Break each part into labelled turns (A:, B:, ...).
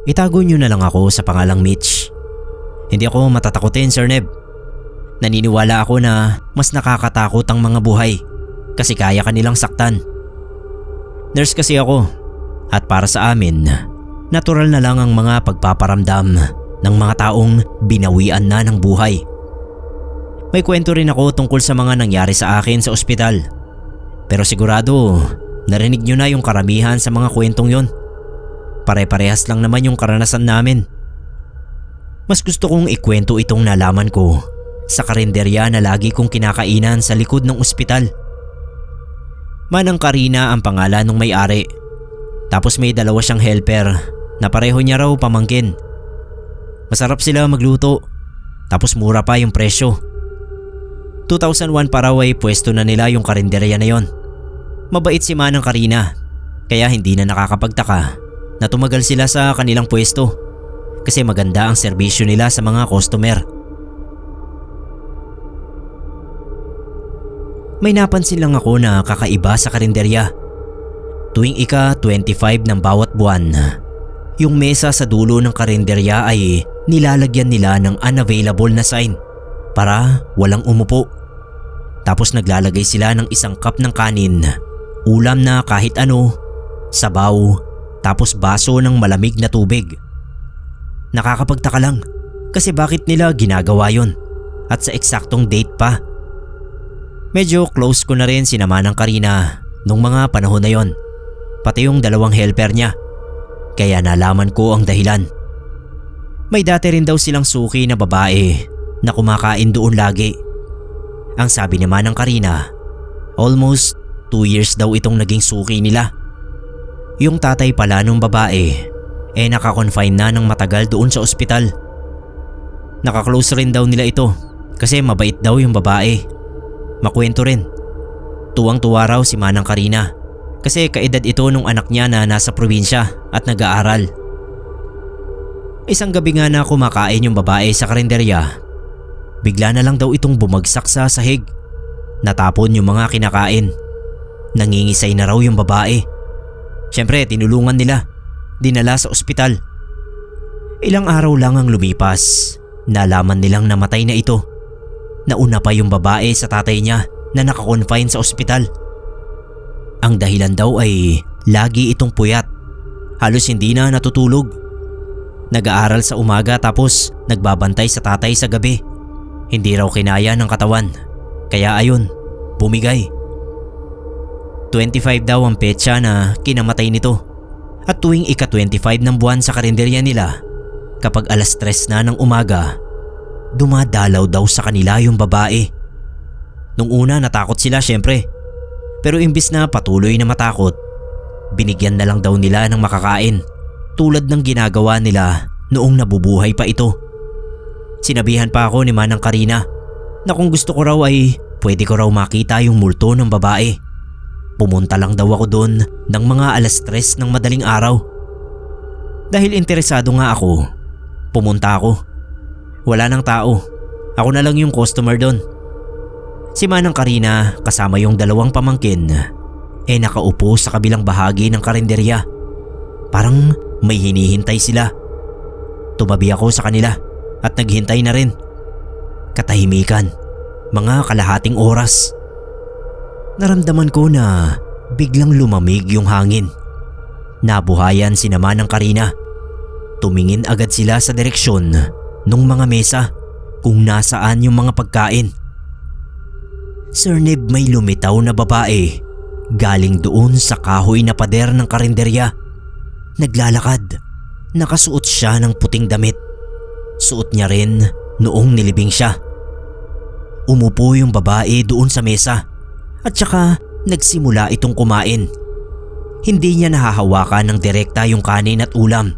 A: Itago niyo na lang ako sa pangalang Mitch. Hindi ako matatakotin, Sir Neb. Naniniwala ako na mas nakakatakot ang mga buhay kasi kaya kanilang saktan. Nurse kasi ako at para sa amin, natural na lang ang mga pagpaparamdam ng mga taong binawian na ng buhay. May kwento rin ako tungkol sa mga nangyari sa akin sa ospital. Pero sigurado, narinig nyo na yung karamihan sa mga kwentong yon. Pare-parehas lang naman yung karanasan namin. Mas gusto kong ikwento itong nalaman ko sa karinderya na lagi kong kinakainan sa likod ng ospital. Manang Karina ang pangalan ng may-ari. Tapos may dalawa siyang helper na pareho niya raw pamangkin. Masarap sila magluto. Tapos mura pa yung presyo. 2001 pa raw ay pwesto na nila yung karinderya na yon. Mabait si Manang Karina kaya hindi na nakakapagtaka na tumagal sila sa kanilang pwesto kasi maganda ang serbisyo nila sa mga customer. May napansin lang ako na kakaiba sa karinderya. Tuwing ika-25 ng bawat buwan, yung mesa sa dulo ng karinderya ay nilalagyan nila ng unavailable na sign para walang umupo. Tapos naglalagay sila ng isang cup ng kanin, ulam na kahit ano, sabaw, tapos baso ng malamig na tubig. Nakakapagtaka lang kasi bakit nila ginagawa yon at sa eksaktong date pa. Medyo close ko na rin si Manang Karina nung mga panahon na yon, pati yung dalawang helper niya, kaya nalaman ko ang dahilan. May dati rin daw silang suki na babae na kumakain doon lagi. Ang sabi naman ng Karina, almost 2 years daw itong naging suki nila. Yung tatay pala nung babae nakakonfine na ng matagal doon sa ospital. Nakaklose rin daw nila ito kasi mabait daw yung babae. Makwento rin, tuwang-tuwa raw si Manang Karina kasi kaedad ito nung anak niya na nasa probinsya at nag-aaral. Isang gabi nga na kumakain yung babae sa karinderya, bigla na lang daw itong bumagsak sa sahig. Natapon yung mga kinakain. Nangingisay na raw yung babae. Siyempre tinulungan nila, dinala sa ospital. Ilang araw lang ang lumipas, nalaman nilang namatay na ito. Nauna pa yung babae sa tatay niya na nakakonfine sa ospital. Ang dahilan daw ay lagi itong puyat. Halos hindi na natutulog. Nag-aaral sa umaga tapos nagbabantay sa tatay sa gabi. Hindi raw kinaya ng katawan. Kaya ayun, bumigay. 25 daw ang petsa na kinamatay nito. At tuwing ika-25 ng buwan sa karinderya nila, kapag alas 3 na ng umaga, dumadalaw daw sa kanila yung babae. Nung una natakot sila syempre. Pero imbis na patuloy na matakot, binigyan na lang daw nila ng makakain tulad ng ginagawa nila noong nabubuhay pa ito. Sinabihan pa ako ni Manang Karina na kung gusto ko raw ay pwede ko raw makita yung multo ng babae. Pumunta lang daw ako doon ng mga alas 3 ng madaling araw. Dahil interesado nga ako, pumunta ako. Wala nang tao. Ako na lang yung customer doon. Si Manang Karina kasama yung dalawang pamangkin nakaupo sa kabilang bahagi ng karinderya. Parang may hinihintay sila. Tumabi ako sa kanila at naghintay na rin. Katahimikan, mga kalahating oras. Naramdaman ko na biglang lumamig yung hangin. Nabuhayan si Manang Karina. Tumingin agad sila sa direksyon nung mga mesa kung nasaan yung mga pagkain. Sir Neb, may lumitaw na babae galing doon sa kahoy na pader ng karinderya. Naglalakad. Nakasuot siya ng puting damit. Suot niya rin noong nilibing siya. Umupo yung babae doon sa mesa at saka nagsimula itong kumain. Hindi niya nahahawakan ng direkta yung kanin at ulam,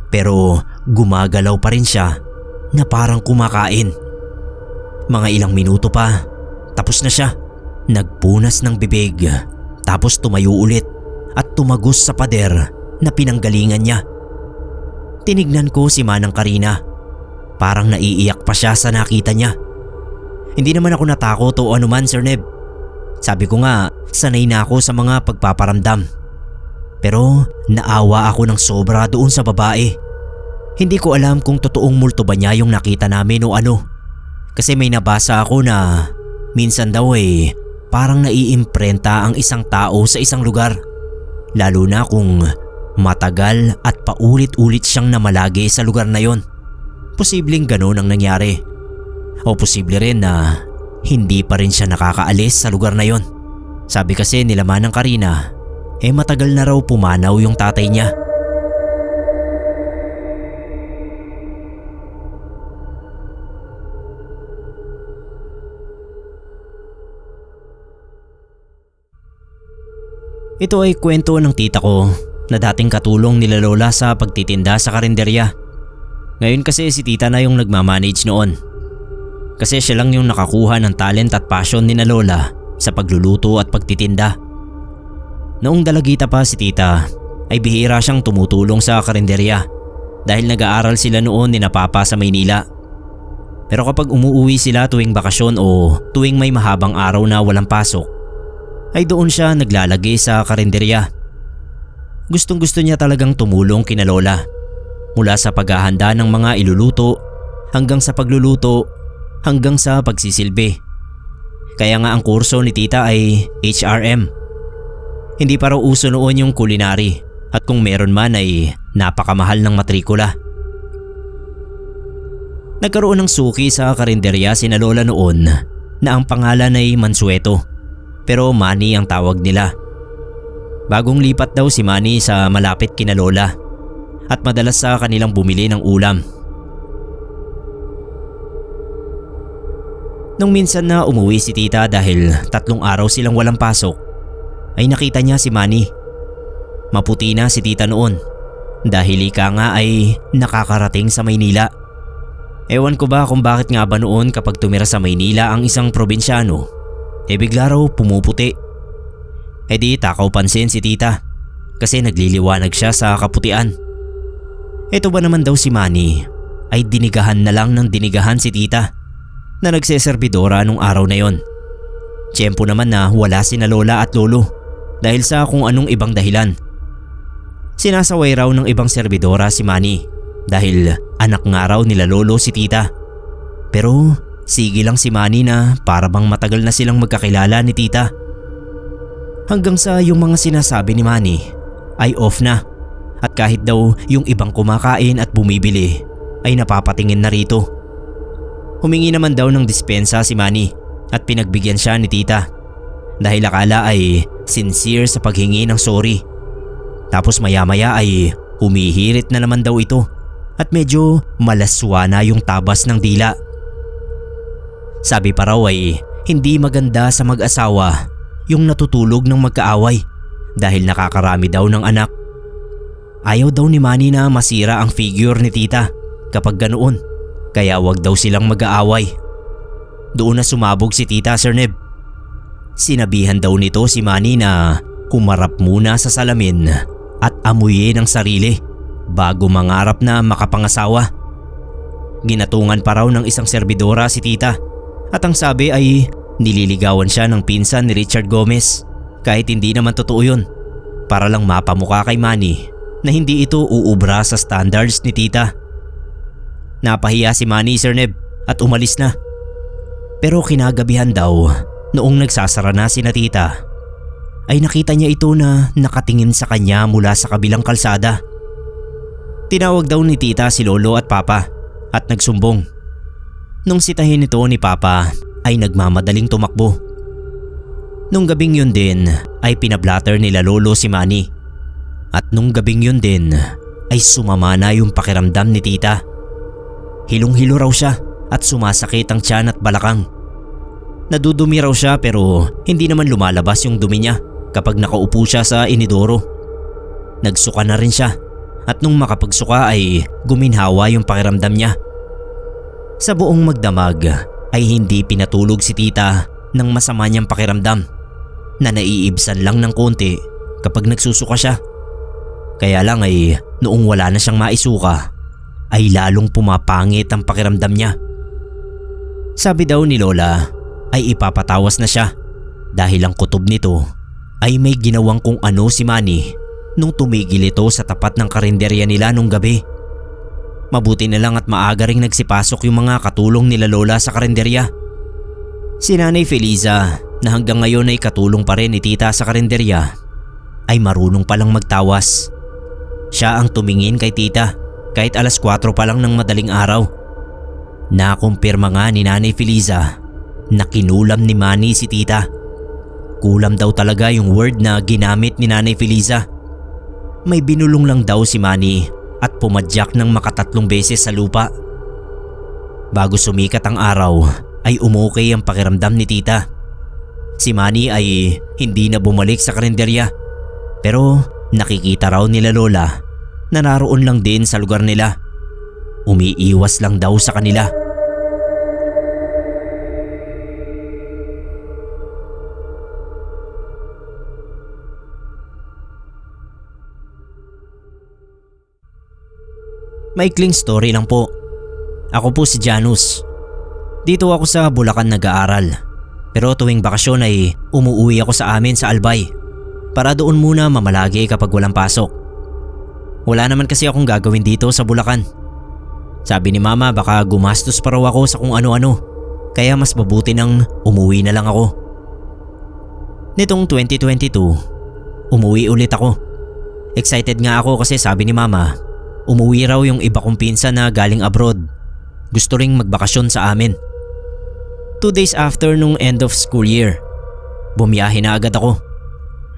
A: pero gumagalaw pa rin siya na parang kumakain. Mga ilang minuto pa, tapos na siya. Nagpunas ng bibig, tapos tumayo ulit at tumagos sa pader na pinanggalingan niya. Tinignan ko si Manang Karina. Parang naiiyak pa siya sa nakita niya. Hindi naman ako natakot o anuman, Sir Neb. Sabi ko nga, sanay na ako sa mga pagpaparamdam. Pero naawa ako ng sobra doon sa babae Hindi ko alam kung totoong multo ba niya yung nakita namin o ano. Kasi may nabasa ako na minsan daw parang naiimprenta ang isang tao sa isang lugar. Lalo na kung matagal at paulit-ulit siyang namalagi sa lugar na yon. Posibleng ganun ang nangyari. O posible rin na hindi pa rin siya nakakaalis sa lugar na yon. Sabi kasi nila Manang Karina, matagal na raw pumanaw yung tatay niya. Ito ay kwento ng tita ko na dating katulong nila lola sa pagtitinda sa karinderya. Ngayon kasi si tita na yung nagmamanage noon. Kasi siya lang yung nakakuha ng talent at passion ni na lola sa pagluluto at pagtitinda. Noong dalagita pa si tita ay bihira siyang tumutulong sa karinderya dahil nag-aaral sila noon ni na papa sa Maynila. Pero kapag umuuwi sila tuwing bakasyon o tuwing may mahabang araw na walang pasok, ay doon siya naglalagay sa karinderya. Gustong gusto niya talagang tumulong kina lola. Mula sa paghahanda ng mga iluluto, hanggang sa pagluluto, hanggang sa pagsisilbi. Kaya nga ang kurso ni tita ay HRM. Hindi pa raw uso noon yung culinary at kung meron man ay napakamahal ng matrikula. Nagkaroon ng suki sa karinderya sina lola noon na ang pangalan ay Mansueto. Pero Manny ang tawag nila. Bagong lipat daw si Manny sa malapit kina lola at madalas sa kanilang bumili ng ulam. Nung minsan na umuwi si tita dahil 3 araw silang walang pasok, ay nakita niya si Manny. Maputi na si tita noon dahil ika nga ay nakakarating sa Maynila. Ewan ko ba kung bakit nga ba noon kapag tumira sa Maynila ang isang probinsyano, bigla raw pumuputi. Di takaw pansin si tita kasi nagliliwanag siya sa kaputian. Ito ba naman daw si Manny ay dinigahan na lang ng dinigahan si tita na nagseserbidora nung araw na yon. Tiyempo naman na wala sina lola at lolo dahil sa kung anong ibang dahilan. Sinasaway raw ng ibang serbidora si Manny dahil anak nga raw nila lolo si tita. Pero sige lang si Manny na para bang matagal na silang magkakilala ni tita. Hanggang sa yung mga sinasabi ni Manny ay off na at kahit daw yung ibang kumakain at bumibili ay napapatingin na rito. Humingi naman daw ng dispensa si Manny at pinagbigyan siya ni tita dahil akala ay sincere sa paghingi ng sorry. Tapos maya-maya ay humihirit na naman daw ito at medyo malaswa na yung tabas ng dila. Sabi pa raw ay hindi maganda sa mag-asawa yung natutulog ng magkaaway dahil nakakarami daw ng anak. Ayaw daw ni Manny na masira ang figure ni tita kapag ganoon, kaya wag daw silang mag-aaway. Doon na sumabog si tita, Sir Neb. Sinabihan daw nito si Manny na humarap muna sa salamin at amuyin ang sarili bago mangarap na makapangasawa. Ginatungan pa raw ng isang serbidora si tita at ang sabi ay nililigawan siya ng pinsan ni Richard Gomez kahit hindi naman totoo yun, para lang mapamukha kay Manny na hindi ito uubra sa standards ni tita. Napahiya si Manny, Sir Neb, at umalis na. Pero kinagabihan daw, noong nagsasara na sina tita, ay nakita niya ito na nakatingin sa kanya mula sa kabilang kalsada. Tinawag daw ni tita si lolo at papa at nagsumbong. Nung sitahin ito ni papa ay nagmamadaling tumakbo. Nung gabing yun din ay pinablatter nila lolo si Manny. At nung gabing yun din ay sumama na yung pakiramdam ni tita. Hilong-hilo raw siya at sumasakit ang tiyan at balakang. Nadudumi raw siya pero hindi naman lumalabas yung dumi niya kapag nakaupo siya sa inidoro. Nagsuka na rin siya at nung makapagsuka ay guminhawa yung pakiramdam niya. Sa buong magdamag ay hindi pinatulog si tita ng masama niyang pakiramdam na naiibsan lang ng konti kapag nagsusuka siya. Kaya lang ay noong wala na siyang maisuka ay lalong pumapangit ang pakiramdam niya. Sabi daw ni lola ay ipapatawas na siya dahil ang kutob nito ay may ginawang kung ano si Manny nung tumigil ito sa tapat ng karinderya nila nung gabi. Mabuti na lang at maaga ring nagsipasok yung mga katulong nila lola sa karinderya. Si Nanay Feliza na hanggang ngayon ay katulong pa rin ni tita sa karinderya ay marunong palang magtawas. Siya ang tumingin kay tita kahit alas 4 pa lang ng madaling araw. Nakumpirma nga ni Nanay Feliza na kinulam ni Manny si tita. Kulam daw talaga yung word na ginamit ni Nanay Feliza. May binulong lang daw si Manny at pumadyak ng makatatlong beses sa lupa. Bago sumikat ang araw ay umukay ang pakiramdam ni tita. Si Manny ay hindi na bumalik sa karinderya pero nakikita raw nila lola na naroon lang din sa lugar nila. Umiiwas lang daw sa kanila. Maikling story lang po. Ako po si Janus. Dito ako sa Bulacan nag-aaral. Pero tuwing bakasyon ay umuwi ako sa amin sa Albay para doon muna mamalagi kapag walang pasok. Wala naman kasi akong gagawin dito sa Bulacan. Sabi ni mama baka gumastos pa raw ako sa kung ano-ano, kaya mas mabuti nang umuwi na lang ako. Nitong 2022, umuwi ulit ako. Excited nga ako kasi sabi ni mama, umuwi raw yung iba kong pinsan na galing abroad. Gusto ring magbakasyon sa amin. 2 days after nung end of school year, bumiyahe na agad ako.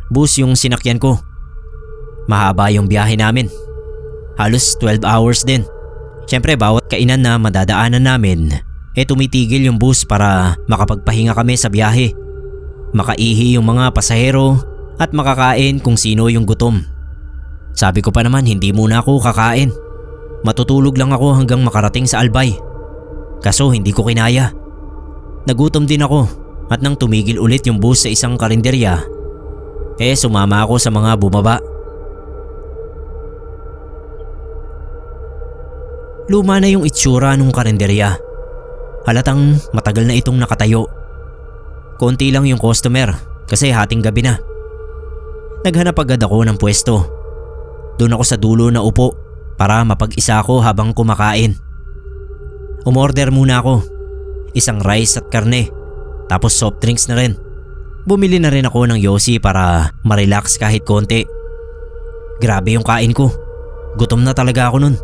A: Bus yung sinakyan ko. Mahaba yung biyahe namin. Halos 12 hours din. Siyempre bawat kainan na madadaanan namin, tumitigil yung bus para makapagpahinga kami sa biyahe. Makaihi yung mga pasahero at makakain kung sino yung gutom. Sabi ko pa naman hindi muna ako kakain. Matutulog lang ako hanggang makarating sa Albay. Kaso hindi ko kinaya. Nagutom din ako at nang tumigil ulit yung bus sa isang karinderya, sumama ako sa mga bumaba. Luma na yung itsura nung karinderya. Halatang matagal na itong nakatayo. Konti lang yung customer kasi hating gabi na. Naghanap agad ako ng pwesto. Doon ako sa dulo na upo para mapag-isa ako habang kumakain. Umorder muna ako. Isang rice at karne, tapos soft drinks na rin. Bumili na rin ako ng yosi para ma-relax kahit konti. Grabe yung kain ko. Gutom na talaga ako nun.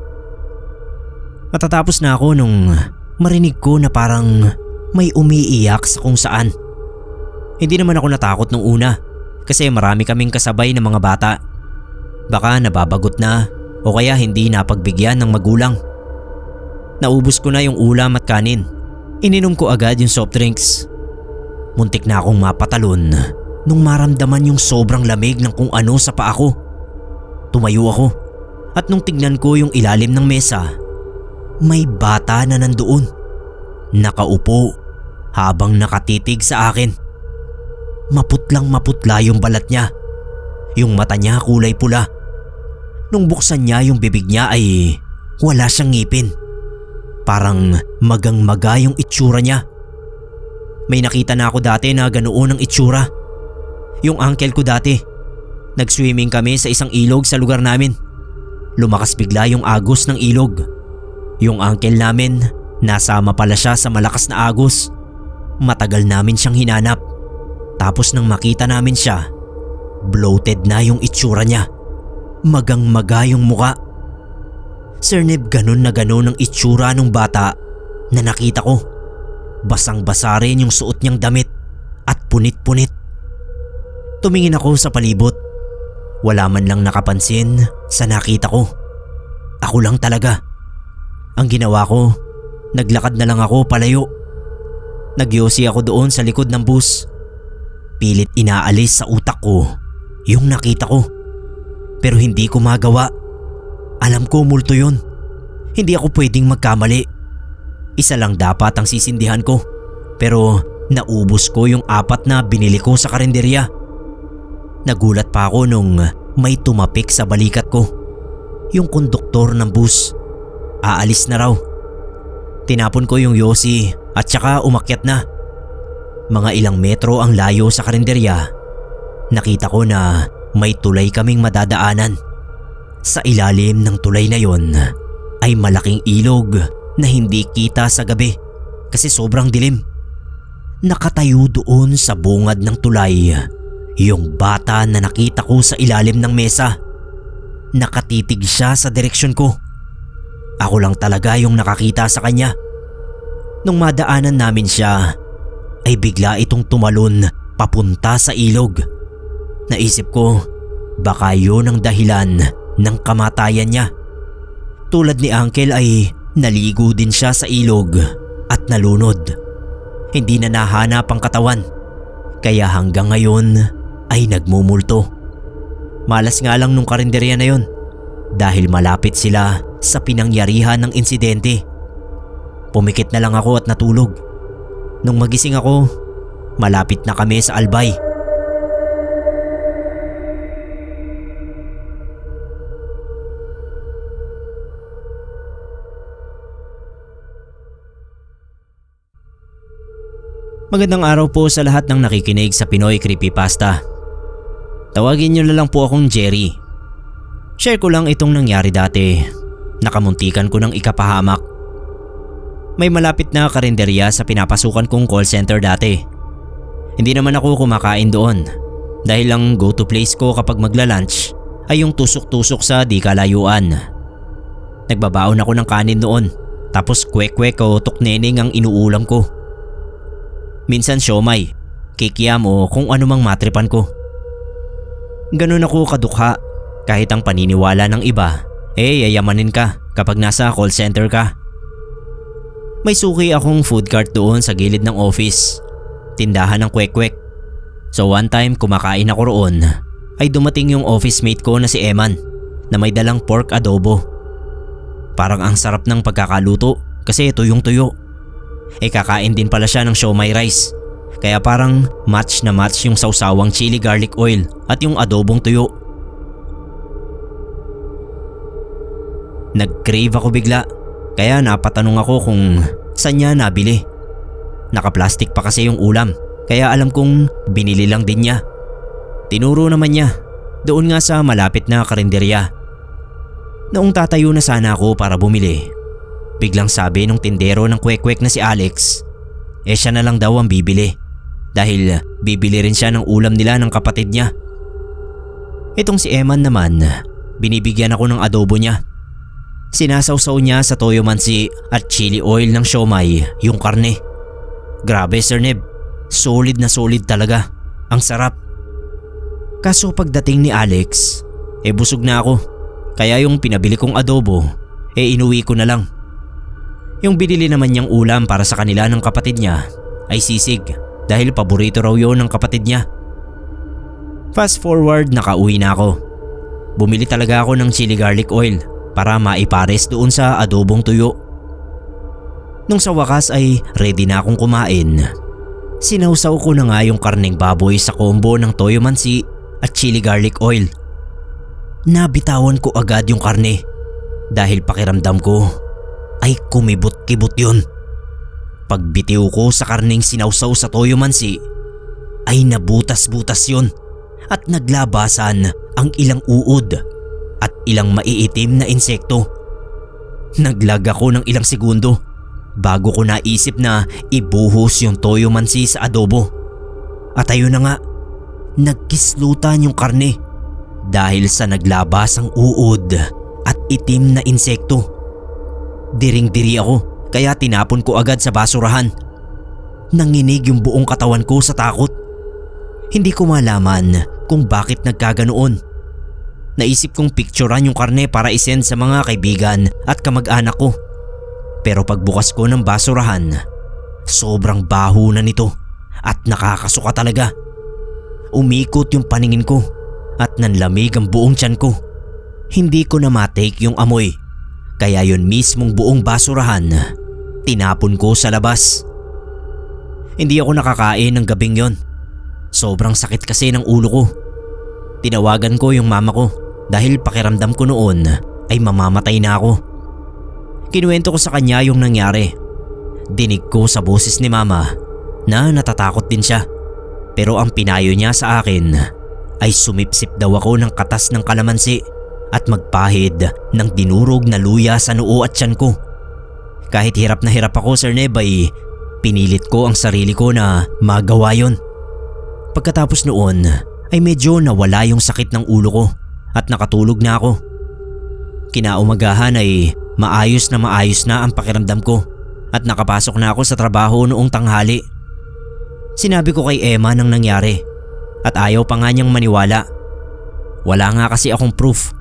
A: Matatapos na ako nung marinig ko na parang may umiiyak sa kung saan. Hindi naman ako natakot nung una kasi marami kaming kasabay na mga bata. Baka nababagot na o kaya hindi napagbigyan ng magulang. Naubos ko na yung ulam at kanin. Ininom ko agad yung soft drinks. Muntik na akong mapatalon nung maramdaman yung sobrang lamig ng kung ano sa paa ko. Tumayo ako at nung tignan ko yung ilalim ng mesa, may bata na nandoon. Nakaupo habang nakatitig sa akin. Maputlang maputla yung balat niya. Yung mata niya kulay pula. Nung buksan niya yung bibig niya ay wala siyang ngipin. Parang magang-maga yung itsura niya. May nakita na ako dati na ganoon ang itsura. Yung uncle ko dati. Nag-swimming kami sa isang ilog sa lugar namin. Lumakas bigla yung agos ng ilog. Yung uncle namin, nasama pala siya sa malakas na agos. Matagal namin siyang hinanap. Tapos nang makita namin siya, bloated na yung itsura niya. Magang-maga yung muka. Sir Neb, ganun na ganun ang itsura ng bata na nakita ko. Basang-basa rin yung suot niyang damit at punit-punit. Tumingin ako sa palibot. Wala man lang nakapansin sa nakita ko. Ako lang talaga. Ang ginawa ko, naglakad na lang ako palayo. Nagyosi ako doon sa likod ng bus. Pilit inaalis sa utak ko yung nakita ko. Pero hindi ko magawa. Alam ko multo yun. Hindi ako pwedeng magkamali. Isa lang dapat ang sisindihan ko. Pero naubos ko yung 4 na binili ko sa karinderya. Nagulat pa ako nung may tumapik sa balikat ko. Yung konduktor ng bus. Aalis na raw. Tinapon ko yung yosi at saka umakyat na. Mga ilang metro ang layo sa karinderya. Nakita ko na may tulay kaming madadaanan. Sa ilalim ng tulay na yon ay malaking ilog na hindi kita sa gabi kasi sobrang dilim. Nakatayo doon sa bungad ng tulay yung bata na nakita ko sa ilalim ng mesa. Nakatitig siya sa direksyon ko. Ako lang talaga yung nakakita sa kanya. Nung madaanan namin siya, ay bigla itong tumalon papunta sa ilog. Naisip ko, baka yun ang dahilan ng kamatayan niya. Tulad ni Uncle ay naligo din siya sa ilog at nalunod. Hindi na nahanap ang katawan, kaya hanggang ngayon ay nagmumulto. Malas nga lang nung karinderya na yun dahil malapit sila sa pinangyarihan ng insidente. Pumikit na lang ako at natulog. Nung magising ako, malapit na kami sa Albay. Magandang araw po sa lahat ng nakikinig sa Pinoy Creepypasta. Tawagin niyo na lang po akong Jerry. Share ko lang itong nangyari dati. Nakamuntikan ko ng ikapahamak. May malapit na karinderya sa pinapasukan kong call center dati. Hindi naman ako kumakain doon dahil ang go-to place ko kapag magla-lunch ay yung tusok-tusok sa di kalayuan. Nagbabaon ako ng kanin doon tapos kwek-kwek o tukneneng ang inuulam ko. Minsan siomay, kikiam o kung anumang matripan ko. Ganun ako kadukha kahit ang paniniwala ng iba yayamanin ka kapag nasa call center ka. May suki akong food cart doon sa gilid ng office, tindahan ng kwek-kwek. So one time kumakain ako roon ay dumating yung office mate ko na si Eman na may dalang pork adobo. Parang ang sarap ng pagkakaluto kasi tuyong-tuyo. Kakain din pala siya ng siomai rice. Kaya parang match na match yung sausawang chili garlic oil at yung adobong tuyo. Nag-crave ako bigla kaya napatanong ako kung saan niya nabili. Naka-plastic pa kasi yung ulam kaya alam kong binili lang din niya. Tinuro naman niya doon nga sa malapit na karinderya. Noong tatayo na sana ako para bumili, biglang sabi nung tindero ng kwek-kwek na si Alex, siya na lang daw ang bibili dahil bibili rin siya ng ulam nila ng kapatid niya. Itong si Eman naman, binibigyan ako ng adobo niya. Sinasawsaw niya sa toyo mansi at chili oil ng siomai yung karne. Grabe Sir Neb, solid na solid talaga. Ang sarap. Kaso pagdating ni Alex, busog na ako. Kaya yung pinabili kong adobo, inuwi ko na lang. Yung binili naman niyang ulam para sa kanila ng kapatid niya ay sisig dahil paborito raw yun ng kapatid niya. Fast forward, nakauwi na ako. Bumili talaga ako ng chili garlic oil para maipares doon sa adobong tuyo. Nung sa wakas ay ready na akong kumain, sinawsaw ko na nga yung karneng baboy sa combo ng toyo mansi at chili garlic oil. Nabitawan ko agad yung karne dahil pakiramdam ko ay kumibot-kibot yun. Pagbitiw ko sa karneng sinawsaw sa toyo mansi ay nabutas-butas yun at naglabasan ang ilang uod at ilang maiitim na insekto. Naglag ako ng ilang segundo bago ko naisip na ibuhos yung toyo mansi sa adobo. At ayun na nga, nagkislutan yung karne dahil sa naglabas ang uod at itim na insekto. Diring-diri ako kaya tinapon ko agad sa basurahan. Nanginig yung buong katawan ko sa takot. Hindi ko malaman kung bakit nagkaganoon. Naisip kong picturean yung karne para isend sa mga kaibigan at kamag-anak ko. Pero pagbukas ko ng basurahan, sobrang baho na nito at nakakasuka talaga. Umikot yung paningin ko at nanlamig ang buong tiyan ko. Hindi ko na matake yung amoy. Kaya yun mismong buong basurahan, tinapon ko sa labas. Hindi ako nakakain ng gabing yon. Sobrang sakit kasi ng ulo ko. Tinawagan ko yung mama ko dahil pakiramdam ko noon ay mamamatay na ako. Kinuwento ko sa kanya yung nangyari. Dinig ko sa boses ni mama na natatakot din siya. Pero ang pinayo niya sa akin ay sumipsip daw ako ng katas ng kalamansi at magpahid ng dinurog na luya sa noo at tiyan ko. Kahit hirap na hirap ako, Sir Neb, ay pinilit ko ang sarili ko na magawa yon. Pagkatapos noon ay medyo nawala yung sakit ng ulo ko at nakatulog na ako. Kinaumagahan ay maayos na ang pakiramdam ko at nakapasok na ako sa trabaho noong tanghali. Sinabi ko kay Emma nang nangyari at ayaw pa nga niyang maniwala. Wala nga kasi akong proof.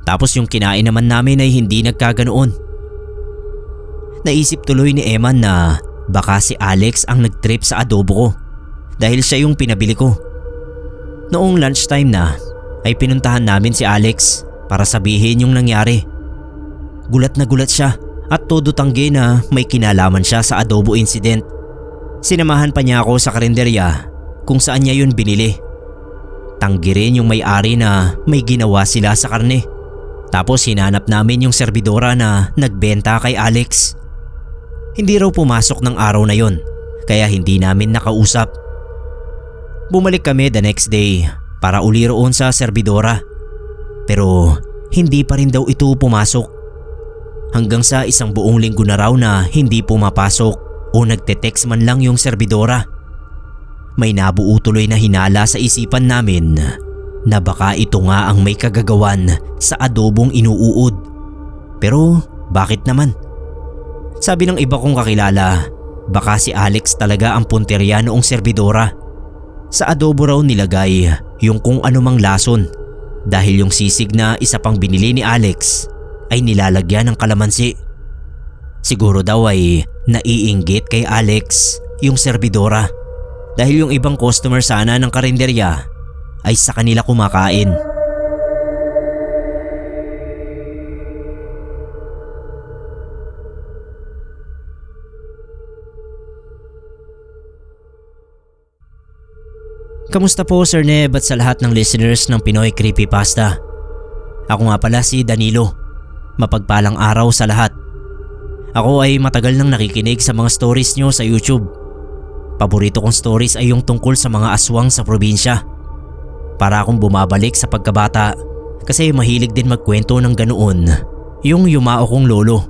A: Tapos yung kinain naman namin ay hindi nagkaganoon. Naisip tuloy ni Emma na baka si Alex ang nagtrip sa adobo ko dahil siya yung pinabili ko. Noong lunchtime na ay pinuntahan namin si Alex para sabihin yung nangyari. Gulat na gulat siya at todo tanggi na may kinalaman siya sa adobo incident. Sinamahan pa niya ako sa karinderya kung saan niya yun binili. Tanggi rin yung may-ari na may ginawa sila sa karne. Tapos hinanap namin yung serbidora na nagbenta kay Alex. Hindi raw pumasok ng araw na yon kaya hindi namin nakausap. Bumalik kami the next day para uli roon sa serbidora. Pero hindi pa rin daw ito pumasok. Hanggang sa isang buong linggo na raw na hindi pumapasok o nagte-text man lang yung serbidora. May nabuo tuloy na hinala sa isipan namin na baka ito nga ang may kagagawan sa adobong inuuod. Pero bakit naman? Sabi ng iba kong kakilala, baka si Alex talaga ang punteriya noong serbidora. Sa adobo raw nilagay yung kung anumang lason dahil yung sisig na isa pang binili ni Alex ay nilalagyan ng kalamansi. Siguro daw ay naiinggit kay Alex yung serbidora dahil yung ibang customer sana ng karinderya ay sa kanila kumakain. Kamusta po Sir Neb at sa lahat ng listeners ng Pinoy Creepypasta? Ako nga pala si Danilo. Mapagpalang araw sa lahat. Ako ay matagal nang nakikinig sa mga stories nyo sa YouTube. Paborito kong stories ay yung tungkol sa mga aswang sa probinsya. Para akong bumabalik sa pagkabata kasi mahilig din magkwento ng ganoon yung yumao kong lolo.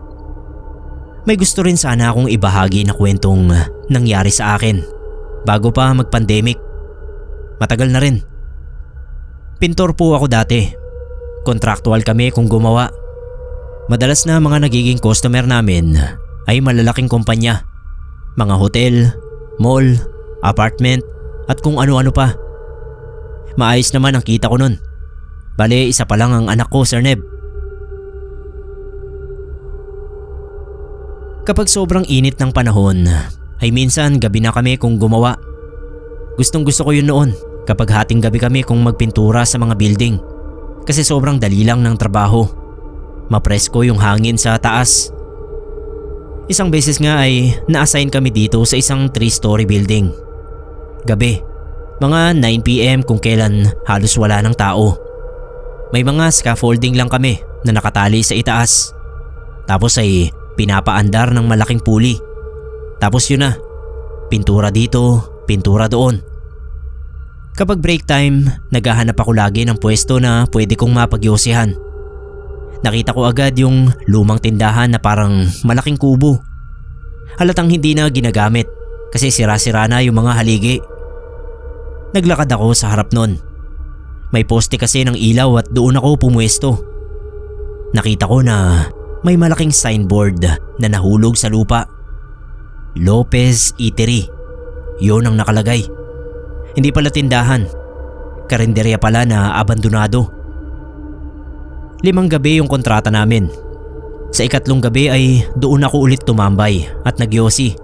A: May gusto rin sana akong ibahagi na kwentong nangyari sa akin bago pa mag-pandemic. Matagal na rin. Pintor po ako dati. Contractual kami kung gumawa. Madalas na mga nagiging customer namin ay malalaking kumpanya. Mga hotel, mall, apartment at kung ano-ano pa. Maayos naman ang kita ko nun. Bale, isa pa lang ang anak ko, Sir Neb. Kapag sobrang init ng panahon ay minsan gabi na kami kung gumawa. Gustong gusto ko yun noon kapag hating gabi kami kung magpintura sa mga building kasi sobrang dali lang ng trabaho. Mapresko yung hangin sa taas. Isang beses nga ay na-assign kami dito sa isang 3-story building. Gabi, mga 9 PM kung kailan halos wala ng tao. May mga scaffolding lang kami na nakatali sa itaas. Tapos ay pinapaandar ng malaking puli. Tapos yun na, pintura dito, pintura doon. Kapag break time, naghahanap ako lagi ng pwesto na pwede kong mapagyosihan. Nakita ko agad yung lumang tindahan na parang malaking kubo. Halatang hindi na ginagamit kasi sira-sira na yung mga haligi. Naglakad ako sa harap nun. May poste kasi ng ilaw at doon ako pumwesto. Nakita ko na may malaking signboard na nahulog sa lupa. Lopez Eatery. Yun ang nakalagay. Hindi pala tindahan. Karinderya pala na abandonado. 5 gabi yung kontrata namin. Sa 3 gabi ay doon ako ulit tumambay at nagyosi.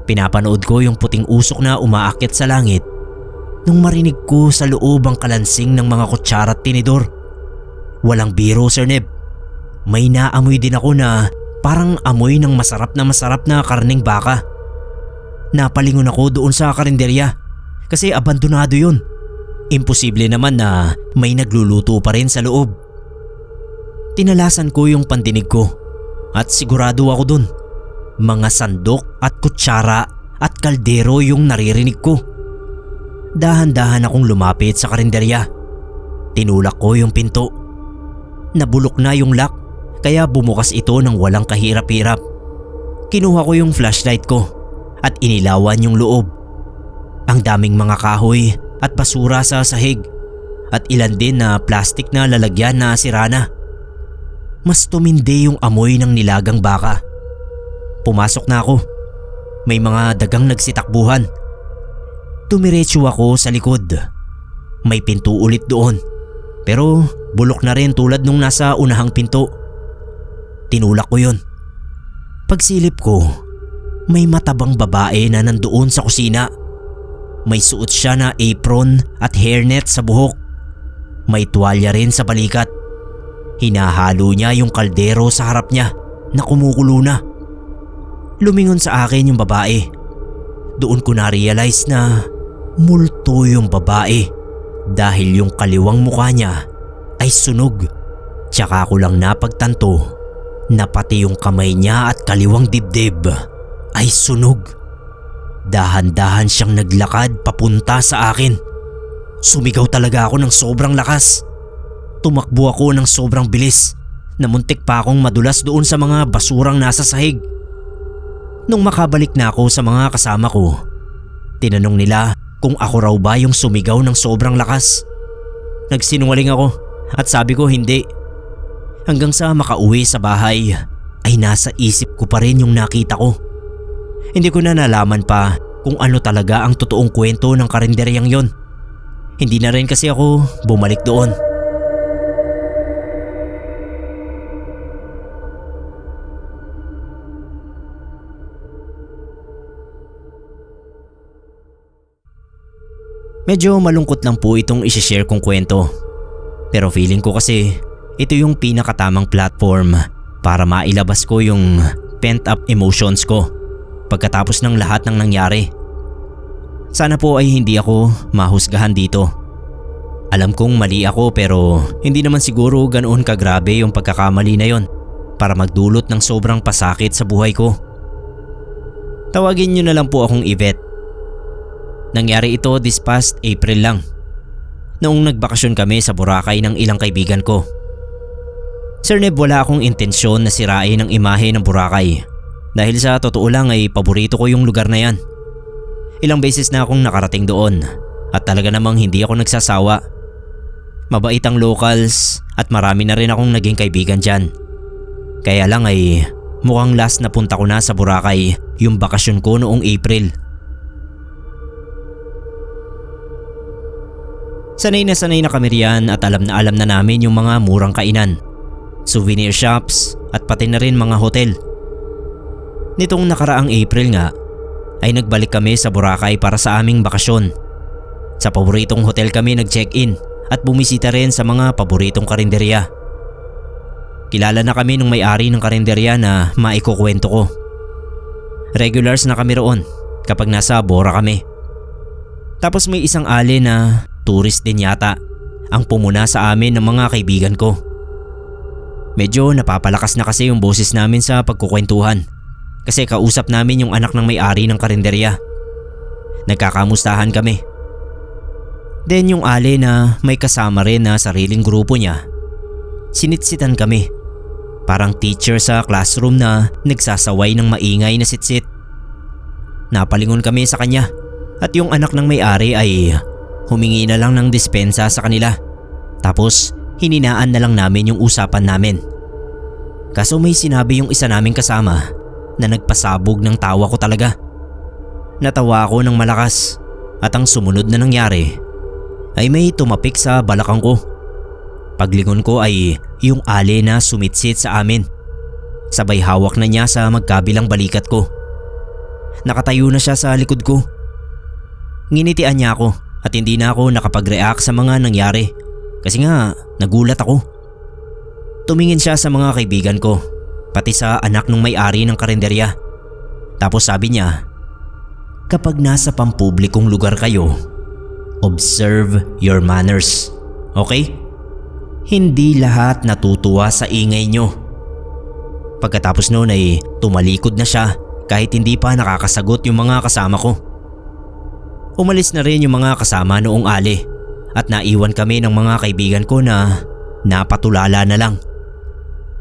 A: Pinapanood ko yung puting usok na umaakyat sa langit nung marinig ko sa loob ang kalansing ng mga kutsara at tinidor. Walang biro, Sir Neb. May naamoy din ako na parang amoy ng masarap na karning baka. Napalingon ako doon sa karinderya kasi abandonado yun. Imposible naman na may nagluluto pa rin sa loob. Tinalasan ko yung pandinig ko at sigurado ako dun. Mga sandok at kutsara at kaldero yung naririnig ko. Dahan-dahan akong lumapit sa karinderya. Tinulak ko yung pinto. Nabulok na yung lock kaya bumukas ito ng walang kahirap-hirap. Kinuha ko yung flashlight ko at inilawan yung loob. Ang daming mga kahoy at basura sa sahig at ilan din na plastic na lalagyan na sira na. Mas tumindi yung amoy ng nilagang baka. Pumasok na ako. May mga dagang nagsitakbuhan. Tumiretso ako sa likod. May pinto ulit doon. Pero bulok na rin tulad nung nasa unahang pinto. Tinulak ko yun. Pagsilip ko, may matabang babae na nandoon sa kusina. May suot siya na apron at hairnet sa buhok. May tuwalya rin sa balikat. Hinahalo niya yung kaldero sa harap niya na kumukulo na. Lumingon sa akin yung babae. Doon ko na-realize na multo yung babae dahil yung kaliwang mukha niya ay sunog. Tsaka ko lang napagtanto na pati yung kamay niya at kaliwang dibdib ay sunog. Dahan-dahan siyang naglakad papunta sa akin. Sumigaw talaga ako ng sobrang lakas. Tumakbo ako ng sobrang bilis na muntik pa akong madulas doon sa mga basurang nasa sahig. Nung makabalik na ako sa mga kasama ko, tinanong nila kung ako raw ba yung sumigaw ng sobrang lakas. Nagsinungaling ako at sabi ko hindi. Hanggang sa makauwi sa bahay ay nasa isip ko pa rin yung nakita ko. Hindi ko na nalaman pa kung ano talaga ang totoong kwento ng karinderyang yon. Hindi na rin kasi ako bumalik doon. Medyo malungkot lang po itong isishare kong kwento. Pero feeling ko kasi ito yung pinakatamang platform para mailabas ko yung pent-up emotions ko pagkatapos ng lahat ng nangyari. Sana po ay hindi ako mahusgahan dito. Alam kong mali ako pero hindi naman siguro ganoon kagrabe yung pagkakamali na yon para magdulot ng sobrang pasakit sa buhay ko. Tawagin niyo na lang po akong Yvette. Nangyari ito this past April lang. Noong nagbakasyon kami sa Boracay ng ilang kaibigan ko. Sir Neb, wala akong intensyon na sirain ang imahe ng Boracay. Dahil sa totoo lang ay paborito ko yung lugar na yan. Ilang beses na akong nakarating doon at talaga namang hindi ako nagsasawa. Mabait ang locals at marami na rin akong naging kaibigan dyan. Kaya lang ay mukhang last na punta ko na sa Boracay yung bakasyon ko noong April. Sanay na kami riyan at alam na namin yung mga murang kainan, souvenir shops at pati na rin mga hotel. Nitong nakaraang April nga ay nagbalik kami sa Boracay para sa aming bakasyon. Sa paboritong hotel kami nag-check-in at bumisita rin sa mga paboritong karinderya. Kilala na kami ng may-ari ng karinderya na maikukwento ko. Regulars na kami roon kapag nasa Bora kami. Tapos may isang ale na tourist din yata ang pumuna sa amin ng mga kaibigan ko. Medyo napapalakas na kasi yung boses namin sa pagkukwentuhan kasi kausap namin yung anak ng may-ari ng karinderya. Nagkakamustahan kami. Then yung ale na may kasama rin na sariling grupo niya, sinitsitan kami. Parang teacher sa classroom na nagsasaway ng maingay na sitsit. Napalingon kami sa kanya at yung anak ng may-ari ay humingi na lang ng dispensa sa kanila. Tapos hininaan na lang namin yung usapan namin. Kaso may sinabi yung isa naming kasama na nagpasabog ng tawa ko talaga. Natawa ako ng malakas at ang sumunod na nangyari ay may tumapik sa balakang ko. Paglingon ko ay yung ale na sumitsit sa amin. Sabay hawak na niya sa magkabilang balikat ko. Nakatayo na siya sa likod ko. Nginitian niya ako at hindi na ako nakapag-react sa mga nangyari kasi nga nagulat ako. Tumingin siya sa mga kaibigan ko, pati sa anak ng may-ari ng karinderya. Tapos sabi niya, "Kapag nasa pampublikong lugar kayo, observe your manners, okay? Hindi lahat natutuwa sa ingay nyo." Pagkatapos noon ay tumalikod na siya kahit hindi pa nakakasagot yung mga kasama ko. Umalis na rin yung mga kasama noong ale at naiwan kami ng mga kaibigan ko na napatulala na lang.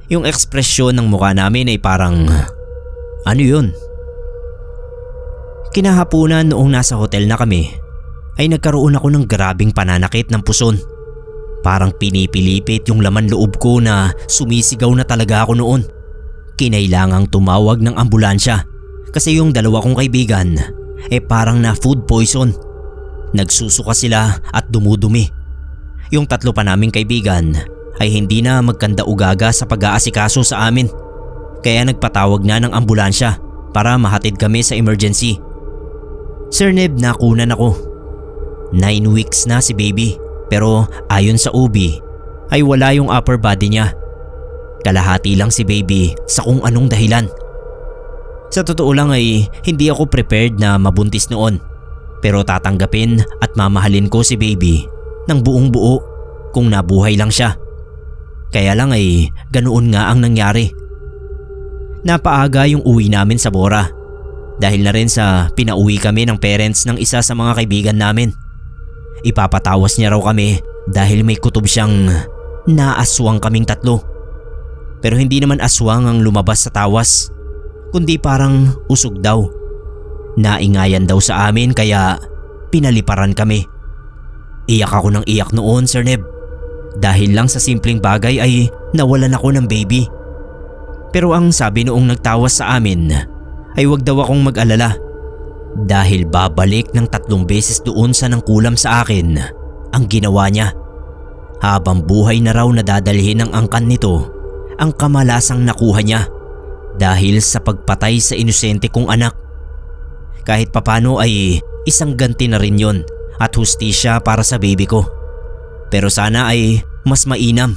A: Yung ekspresyon ng mukha namin ay parang, ano yun? Kinahapunan noong nasa hotel na kami ay nagkaroon ako ng grabing pananakit ng puson. Parang pinipilipit yung laman loob ko na sumisigaw na talaga ako noon. Kinailangang tumawag ng ambulansya kasi yung dalawa kong kaibigan parang na food poison. Nagsusuka sila at dumudumi. Yung tatlo pa naming kaibigan ay hindi na magkanda-ugaga sa pag-aasikaso sa amin. Kaya nagpatawag na ng ambulansya para mahatid kami sa emergency. Sir Neb, nakunan ako. 9 weeks na si baby pero ayon sa OB ay wala yung upper body niya. Kalahati lang si baby sa kung anong dahilan. Sa totoo lang ay hindi ako prepared na mabuntis noon. Pero tatanggapin at mamahalin ko si baby ng buong buo kung nabuhay lang siya. Kaya lang ay ganoon nga ang nangyari. Napaaga yung uwi namin sa Bora dahil na rin sa pinauwi kami ng parents ng isa sa mga kaibigan namin. Ipapatawas niya raw kami dahil may kutob siyang naaswang kaming tatlo. Pero hindi naman aswang ang lumabas sa tawas, kundi parang usog daw. Naingayan daw sa amin kaya pinaliparan kami. Iyak ako ng iyak noon, Sir Neb. Dahil lang sa simpleng bagay ay nawalan ako ng baby. Pero ang sabi noong nagtawas sa amin ay wag daw akong mag-alala. Dahil babalik ng 3 beses doon sa nangkulam sa akin ang ginawa niya. Habang buhay na raw nadadalhin ng angkan nito ang kamalasang nakuha niya dahil sa pagpatay sa inosente kong anak. Kahit papano ay isang ganti na rin yon at hustisya para sa baby ko. Pero sana ay mas mainam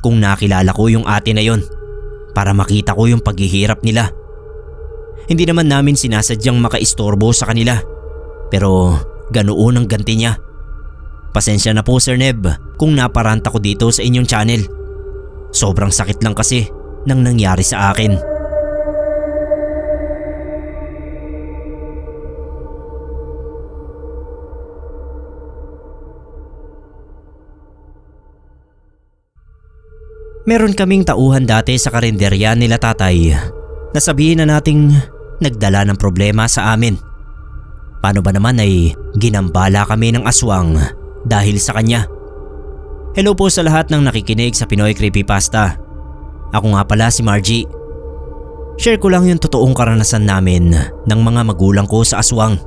A: kung nakilala ko yung ate na yon para makita ko yung paghihirap nila. Hindi naman namin sinasadyang makaistorbo sa kanila pero ganoon ang ganti niya. Pasensya na po, Sir Neb, kung naparanta ko dito sa inyong channel. Sobrang sakit lang kasi nang nangyari sa akin. Meron kaming tauhan dati sa karinderya nila tatay na sabihin na nating nagdala ng problema sa amin. Paano ba naman ay ginambala kami ng aswang dahil sa kanya. Hello po sa lahat ng nakikinig sa Pinoy Creepypasta. Ako nga pala si Margie. Share ko lang yung totoong karanasan namin ng mga magulang ko sa aswang.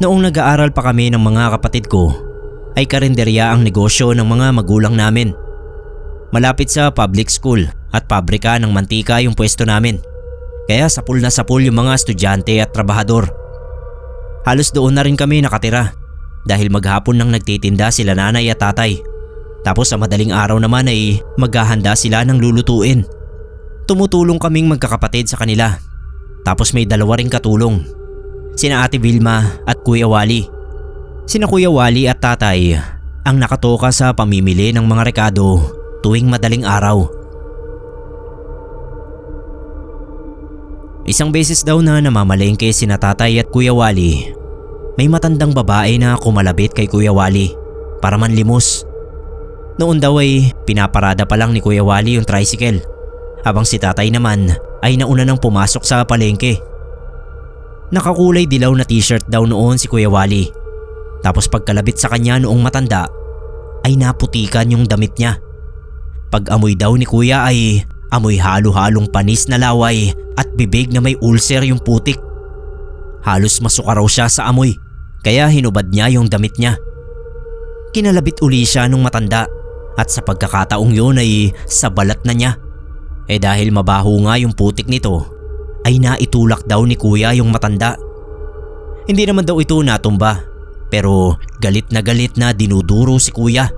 A: Noong nag-aaral pa kami ng mga kapatid ko ay karinderya ang negosyo ng mga magulang namin. Malapit sa public school at pabrika ng mantika yung pwesto namin. Kaya sapul na sapul yung mga estudyante at trabahador. Halos doon na rin kami nakatira dahil maghapon nang nagtitinda sila nanay at tatay. Tapos sa madaling araw naman ay maghahanda sila ng lulutuin. Tumutulong kaming magkakapatid sa kanila. Tapos may 2 ring katulong. Sina Ate Vilma at Kuya Wally. Sina Kuya Wally at tatay ang nakatoka sa pamimili ng mga rekado tuwing madaling araw. Isang beses daw na namamalengke sina tatay at Kuya Wally, may matandang babae na kumalabit kay Kuya Wally para manlimos. Noon daw ay pinaparada pa lang ni Kuya Wally yung tricycle, habang si tatay naman ay nauna nang pumasok sa palengke. Nakakulay dilaw na t-shirt daw noon si Kuya Wally. Tapos pagkalabit sa kanya noong matanda ay naputikan yung damit niya. Pag-amoy daw ni Kuya ay amoy halo-halong panis na laway at bibig na may ulcer yung putik. Halos masuka raw siya sa amoy kaya hinubad niya yung damit niya. Kinalabit uli siya nung matanda at sa pagkakataong yun ay sa balat na niya. Dahil mabaho nga yung putik nito ay naitulak daw ni Kuya yung matanda. Hindi naman daw ito natumba pero galit na dinuduro si Kuya.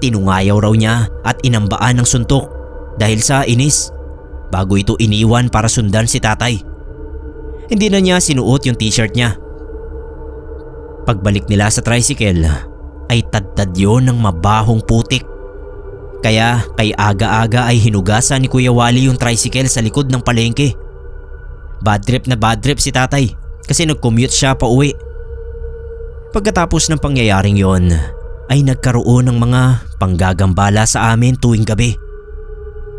A: Tinungayaw raw niya at inambaan ng suntok dahil sa inis bago ito iniwan para sundan si tatay. Hindi na niya sinuot yung t-shirt niya. Pagbalik nila sa tricycle ay tadtad yun ng mabahong putik. Kaya kay aga-aga ay hinugasan ni Kuya Wally yung tricycle sa likod ng palengke. Bad trip si tatay kasi nag-commute siya pa uwi. Pagkatapos ng pangyayaring yon ay nagkaroon ng mga panggagambala sa amin tuwing gabi.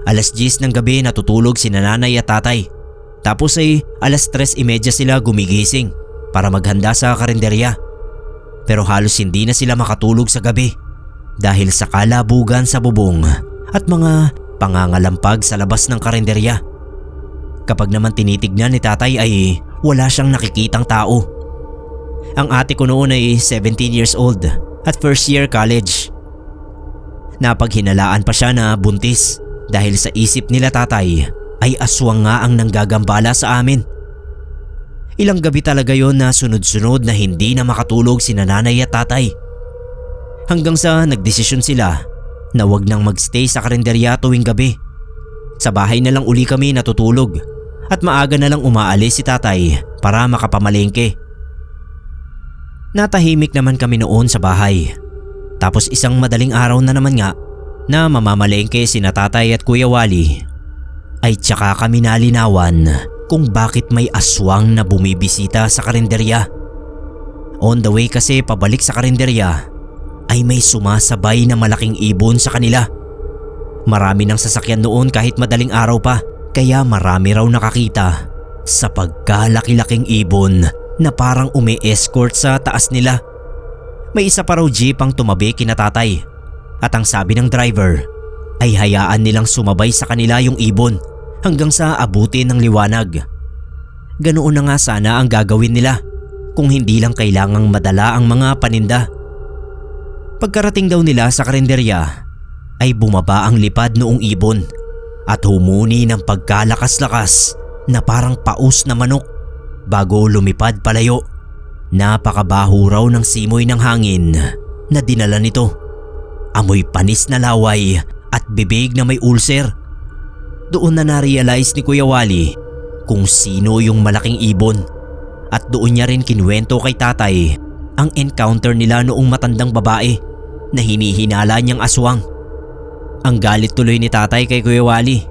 A: 10:00 ng gabi natutulog si nanay at tatay. Tapos ay 3:30 sila gumigising para maghanda sa karinderya. Pero halos hindi na sila makatulog sa gabi dahil sa kalabugan sa bubong at mga pangangalampag sa labas ng karinderya. Kapag naman tinitignan ni tatay ay wala siyang nakikitang tao. Ang ate ko noon ay 17 years old at first year college. Napaghinalaan pa siya na buntis dahil sa isip nila tatay ay aswang nga ang nanggagambala sa amin. Ilang gabi talaga yon na sunod-sunod na hindi na makatulog si nanay at tatay. Hanggang sa nagdesisyon sila na wag nang magstay sa karinderya tuwing gabi. Sa bahay na lang uli kami natutulog at maaga na lang umaalis si tatay para makapamalengke. Natahimik naman kami noon sa bahay. Tapos isang madaling araw na naman nga na mamamalengke sina tatay at Kuya Wally ay tsaka kami nalinawan kung bakit may aswang na bumibisita sa karinderya. On the way kasi pabalik sa karinderya ay may sumasabay na malaking ibon sa kanila. Marami ng sasakyan noon kahit madaling araw pa, kaya marami raw nakakita sa pagkalaki-laking ibon na parang umi-escort sa taas nila. May isa pa raw jeep ang tumabi kina tatay at ang sabi ng driver ay hayaan nilang sumabay sa kanila yung ibon hanggang sa abutin ng liwanag. Ganoon na nga sana ang gagawin nila kung hindi lang kailangang madala ang mga paninda. Pagkarating daw nila sa karinderya ay bumaba ang lipad noong ibon at humuni ng pagkalakas-lakas na parang paus na manok bago lumipad palayo. Napakabaho raw ng simoy ng hangin na dinala nito. Amoy panis na laway at bibig na may ulcer. Doon na na-realize ni Kuya Wally kung sino yung malaking ibon at doon niya rin kinuwento kay tatay ang encounter nila noong matandang babae na hinihinala niyang aswang. Ang galit tuloy ni tatay kay Kuya Wally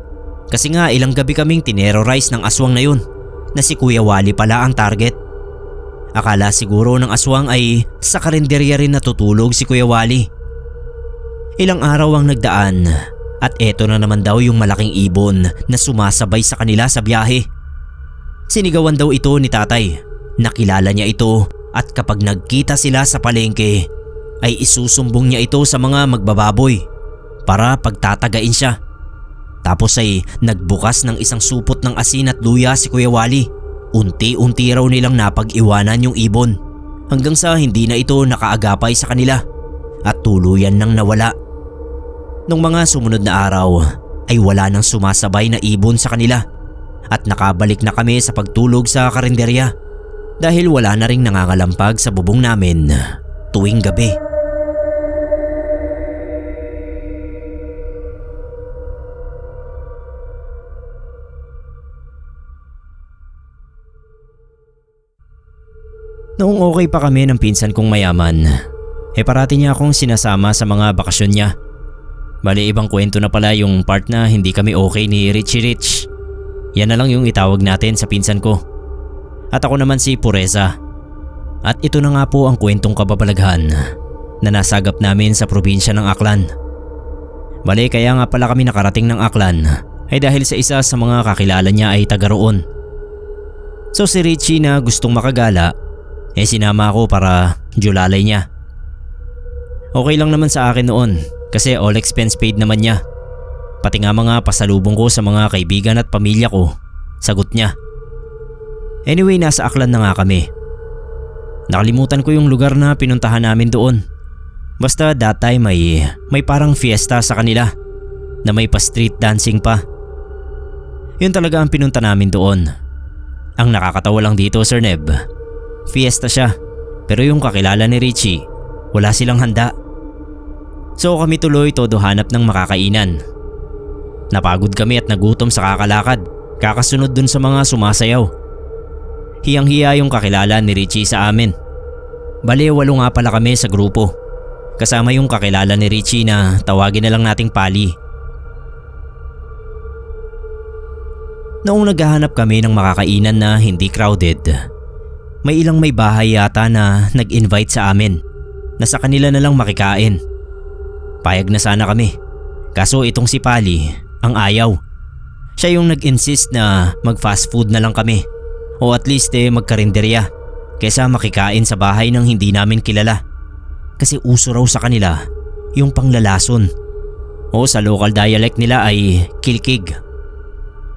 A: kasi nga ilang gabi kaming tinerrorize ng aswang na yun na si Kuya Wally pala ang target. Akala siguro ng aswang ay sa karinderya rin natutulog si Kuya Wally. Ilang araw ang nagdaan at eto na naman daw yung malaking ibon na sumasabay sa kanila sa biyahe. Sinigawan daw ito ni tatay. Nakilala niya ito at kapag nagkita sila sa palengke ay isusumbong niya ito sa mga magbababoy para pagtatagain siya. Tapos ay nagbukas ng isang supot ng asin at luya si Kuya Wally. Unti-unti raw nilang napag-iwanan yung ibon hanggang sa hindi na ito nakaagapay sa kanila at tuluyan nang nawala. Nung mga sumunod na araw ay wala nang sumasabay na ibon sa kanila at nakabalik na kami sa pagtulog sa karinderya dahil wala na ring nangangalampag sa bubong namin tuwing gabi. Noong okay pa kami ng pinsan kong mayaman, parati niya akong sinasama sa mga bakasyon niya. Bali ibang kwento na pala yung part na hindi kami okay ni Richie Rich. Yan na lang yung itawag natin sa pinsan ko. At ako naman si Pureza. At ito na nga po ang kwentong kababalaghan na nasagap namin sa probinsya ng Aklan. Bali kaya nga pala kami nakarating ng Aklan ay dahil sa isa sa mga kakilala niya ay taga roon. So si Richie na gustong makagala sinama ako para julalay niya. Okay lang naman sa akin noon kasi all expense paid naman niya. Pati nga mga pasalubong ko sa mga kaibigan at pamilya ko, sagot niya. Anyway, nasa Aklan na nga kami. Nakalimutan ko yung lugar na pinuntahan namin doon. Basta that time may parang fiesta sa kanila na may pa street dancing pa. Yun talaga ang pinunta namin doon. Ang nakakatawa lang dito, Sir Neb, fiesta siya pero yung kakilala ni Richie wala silang handa. So kami tuloy todo hanap ng makakainan. Napagod kami at nagutom sa kakalakad kakasunod dun sa mga sumasayaw. Hiyang-hiya yung kakilala ni Richie sa amin. Bale 8 nga pala kami sa grupo. Kasama yung kakilala ni Richie na tawagin na lang nating Pali. Noong naghahanap kami ng makakainan na hindi crowded, may ilang may bahay yata na nag-invite sa amin. na sa kanila na lang makikain. Payag na sana kami. Kaso itong si Pali ang ayaw. Siya yung nag-insist na mag-fast food na lang kami o at least magkarinderya kaysa makikain sa bahay ng hindi namin kilala. Kasi uso raw sa kanila yung panglalason o sa local dialect nila ay kilkig.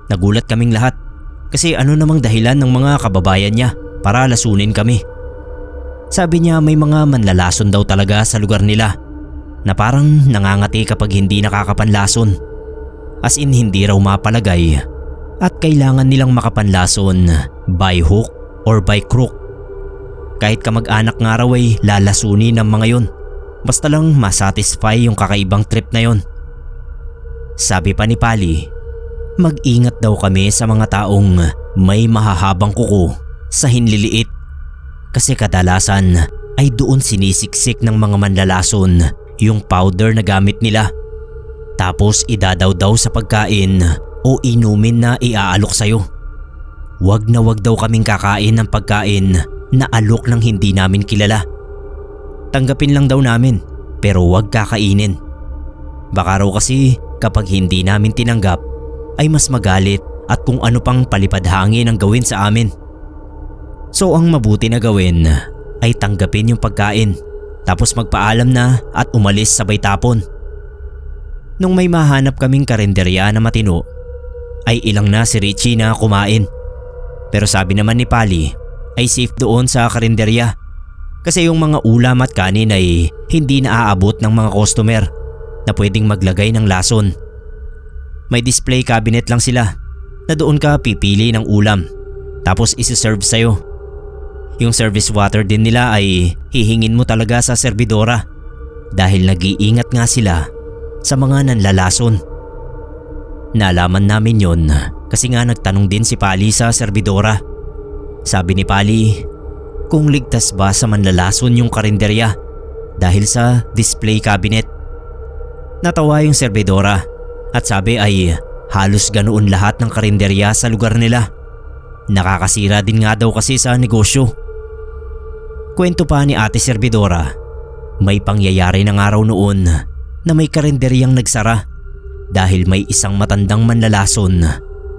A: Nagulat kaming lahat kasi ano namang dahilan ng mga kababayan niya para lasunin kami. Sabi niya may mga manlalason daw talaga sa lugar nila na parang nangangati kapag hindi nakakapanlason. As in hindi raw mapalagay at kailangan nilang makapanlason by hook or by crook. Kahit kamag-anak nga raw ay lalasunin ng mga yon. Basta lang masatisfy yung kakaibang trip na yon. Sabi pa ni Pali, mag-ingat daw kami sa mga taong may mahahabang kuko sa hinliliit. Kasi kadalasan ay doon sinisiksik ng mga manlalason yung powder na gamit nila. Tapos idadaw daw sa pagkain o inumin na iaalok sa'yo. Wag na wag daw kaming kakain ng pagkain na alok ng hindi namin kilala. Tanggapin lang daw namin pero wag kakainin. Baka raw kasi kapag hindi namin tinanggap ay mas magalit at kung ano pang palipad hangin ang gawin sa amin. So ang mabuti na gawin ay tanggapin yung pagkain tapos magpaalam na at umalis sabay tapon. Nung may mahanap kaming karinderya na matino ay ilang na si Richie na kumain. Pero sabi naman ni Pali ay safe doon sa karinderya kasi yung mga ulam at kanin ay hindi naaabot ng mga customer na pwedeng maglagay ng lason. May display cabinet lang sila na doon ka pipili ng ulam tapos isi-serve sa'yo. Yung service water din nila ay hihingin mo talaga sa serbidora dahil nag-iingat nga sila sa mga nanlalason. Nalaman namin yon kasi nga nagtanong din si Pali sa serbidora. Sabi ni Pali kung ligtas ba sa manlalason yung karinderya dahil sa display cabinet. Natawa yung serbidora at sabi ay halos ganoon lahat ng karinderya sa lugar nila. Nakakasira din nga daw kasi sa negosyo. Kwento pa ni ate serbidora, may pangyayari ng araw noon na may karinderyang nagsara dahil may isang matandang manlalason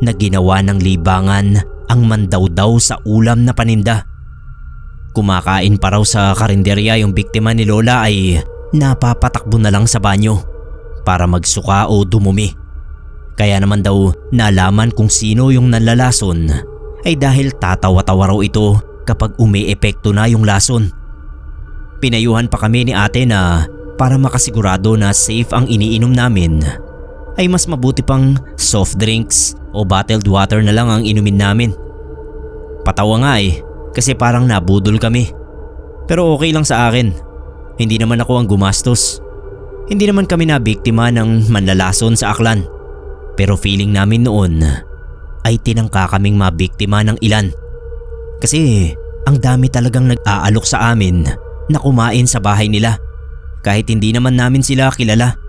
A: na ginawa ng libangan ang mandawdaw sa ulam na paninda. Kumakain pa raw sa karinderya yung biktima ni Lola ay napapatakbo na lang sa banyo para magsuka o dumumi. Kaya naman daw nalaman kung sino yung nanlalason ay dahil tatawa-tawa raw ito kapag umi-epekto na yung lason. Pinayuhan pa kami ni ate na para makasigurado na safe ang iniinom namin ay mas mabuti pang soft drinks o bottled water na lang ang inumin namin. Patawa nga kasi parang nabudol kami. Pero okay lang sa akin. Hindi naman ako ang gumastos. Hindi naman kami na biktima ng manlalason sa Aklan. Pero feeling namin noon ay tinangka kaming mabiktima ng ilan. Kasi ang dami talagang nag-aalok sa amin na kumain sa bahay nila kahit hindi naman namin sila kilala.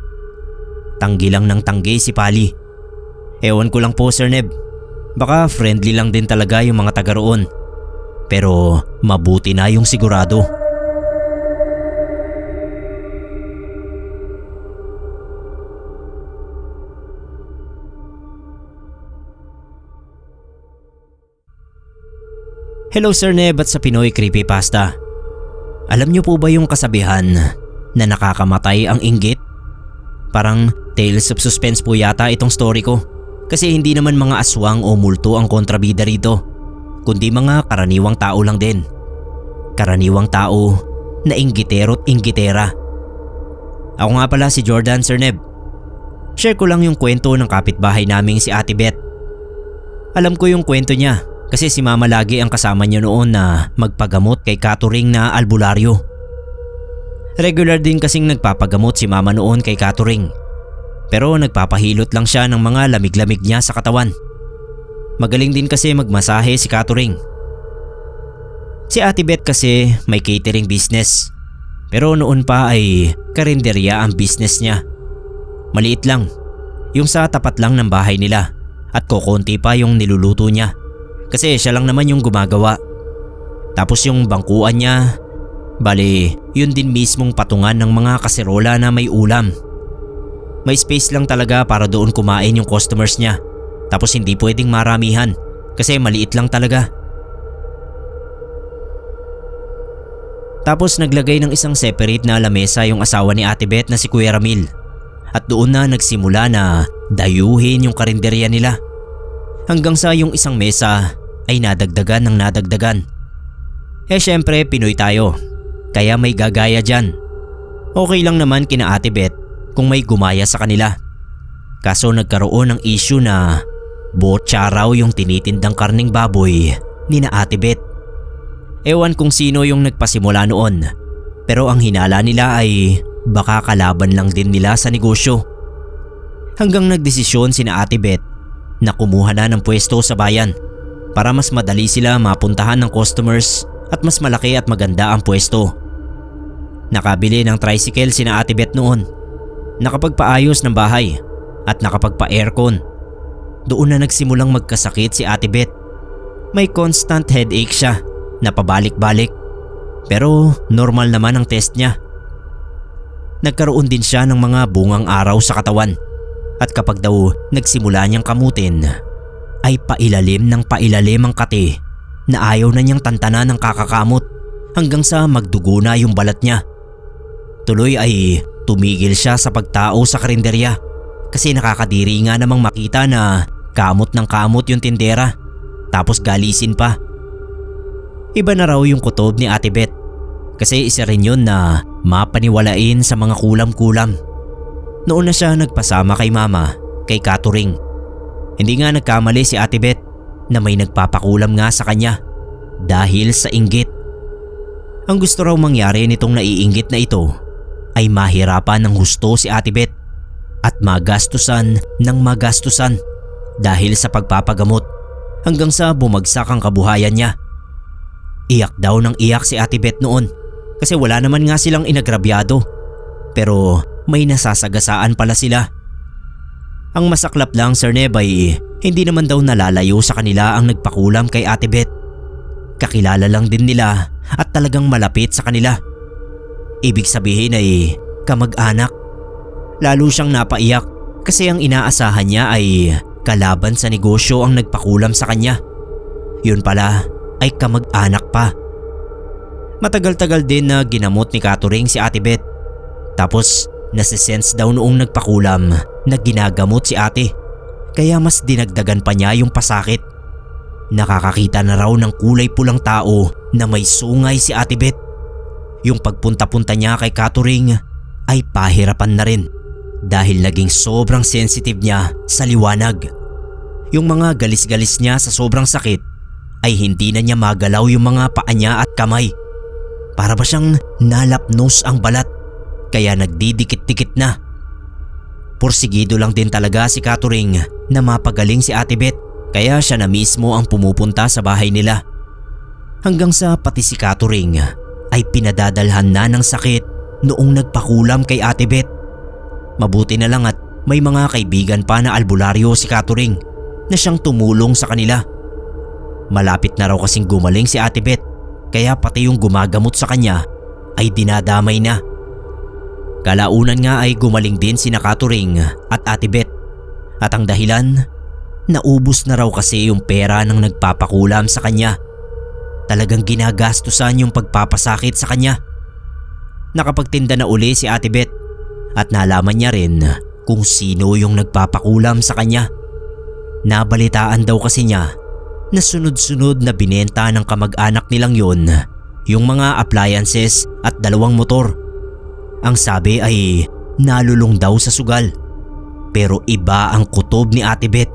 A: Tanggi lang ng tanggi si Pali. Ewan ko lang po Sir Neb. Baka friendly lang din talaga yung mga taga roon. Pero mabuti na yung sigurado. Hello Sir Neb at sa Pinoy Creepypasta. Alam niyo po ba yung kasabihan na nakakamatay ang inggit? Parang tales of suspense po yata itong story ko. Kasi hindi naman mga aswang o multo ang kontrabida rito, kundi mga karaniwang tao lang din. Karaniwang tao na inggitero't inggitera. Ako nga pala si Jordan Sir Neb. Share ko lang yung kwento ng kapitbahay naming si Ate Beth. Alam ko yung kwento niya kasi si Mama lagi ang kasama niya noon na magpagamot kay Katuring na albularyo. Regular din kasing nagpapagamot si Mama noon kay Katuring. Pero nagpapahilot lang siya ng mga lamig-lamig niya sa katawan. Magaling din kasi magmasahe si Katuring. Si Ate Beth kasi may catering business. Pero noon pa ay karinderya ang business niya. Maliit lang, yung sa tapat lang ng bahay nila at kokonti pa yung niluluto niya. Kasi siya lang naman yung gumagawa. Tapos yung bangkuan niya, Bali, yun din mismong patungan ng mga kaserola na may ulam. May space lang talaga para doon kumain yung customers niya. Tapos hindi pwedeng maramihan kasi maliit lang talaga. Tapos naglagay ng isang separate na lamesa yung asawa ni Ate Beth na si Kuya Ramil. At doon na nagsimula na dayuhin yung karinderya nila. Hanggang sa yung isang mesa ay nadagdagan ng nadagdagan. Syempre Pinoy tayo, kaya may gagaya dyan. Okay lang naman kina Ate Beth kung may gumaya sa kanila. Kaso nagkaroon ng issue na botsa raw yung tinitindang karning baboy ni na Ate Beth. Ewan kung sino yung nagpasimula noon, pero ang hinala nila ay baka kalaban lang din nila sa negosyo. Hanggang nagdesisyon sina Ate Beth na kumuha na ng pwesto sa bayan para mas madali sila mapuntahan ng customers at mas malaki at maganda ang pwesto. Nakabili ng tricycle sina Ate Beth noon, nakapagpaayos ng bahay at nakapagpa-aircon. Doon na nagsimulang magkasakit si Ate Beth. May constant headache siya na pabalik-balik, pero normal naman ang test niya. Nagkaroon din siya ng mga bungang araw sa katawan at kapag daw nagsimula niyang kamutin ay pailalim ng pailalim ang kati na ayaw na niyang tantanan ng kakakamot hanggang sa magdugo na yung balat niya. Tuloy ay tumigil siya sa pagtao sa karinderya kasi nakakadiri nga namang makita na kamot ng kamot yung tindera tapos galisin pa. Iba na raw yung kutob ni Ate Beth kasi isa rin yun na mapaniwalain sa mga kulam-kulam. Noon na siya nagpasama kay mama, kay Katuring. Hindi nga nagkamali si Ate Beth na may nagpapakulam nga sa kanya dahil sa inggit. Ang gusto raw mangyari nitong naiinggit na ito ay mahirapan ng husto si Ate Beth at magastusan ng magastusan dahil sa pagpapagamot hanggang sa bumagsak ang kabuhayan niya. Iyak daw ng iyak si Ate Beth noon kasi wala naman nga silang inagrabyado, pero may nasasagasaan pala sila. Ang masaklap lang Sir Neb ay hindi naman daw nalalayo sa kanila ang nagpakulam kay Ate Beth. Kakilala lang din nila at talagang malapit sa kanila. Ibig sabihin ay kamag-anak. Lalo siyang napaiyak kasi ang inaasahan niya ay kalaban sa negosyo ang nagpakulam sa kanya. Yun pala ay kamag-anak pa. Matagal-tagal din na ginamot ni Katuring si Ate Beth. Tapos nasisense daw noong nagpakulam na ginagamot si ate, kaya mas dinagdagan pa niya yung pasakit. Nakakakita na raw ng kulay pulang tao na may sungay si Ate Beth. Yung pagpunta-punta niya kay Katuring ay pahirapan na rin dahil naging sobrang sensitive niya sa liwanag. Yung mga galis-galis niya sa sobrang sakit ay hindi na niya magalaw yung mga paa niya at kamay. Para ba siyang nalapnos ang balat kaya nagdidikit-dikit na. Porsigido lang din talaga si Katuring na mapagaling si Ate Beth kaya siya na mismo ang pumupunta sa bahay nila. Hanggang sa pati si Katuring ay pinadadalhan na ng sakit noong nagpakulam kay Ate Beth. Mabuti na lang at may mga kaibigan pa na albularyo si Katuring na siyang tumulong sa kanila. Malapit na raw kasing gumaling si Ate Beth kaya pati yung gumagamot sa kanya ay dinadamay na. Kalaunan nga ay gumaling din si Katuring at Ate Beth at ang dahilan, naubos na raw kasi yung pera ng nagpapakulam sa kanya. Talagang ginagastusan yung pagpapasakit sa kanya. Nakapagtinda na uli si Ate Beth at nalaman niya rin kung sino yung nagpapakulam sa kanya. Nabalitaan daw kasi niya na sunod-sunod na binenta ng kamag-anak nilang yon yung mga appliances at 2 motor. Ang sabi ay nalulong daw sa sugal. Pero iba ang kutob ni Ate Beth.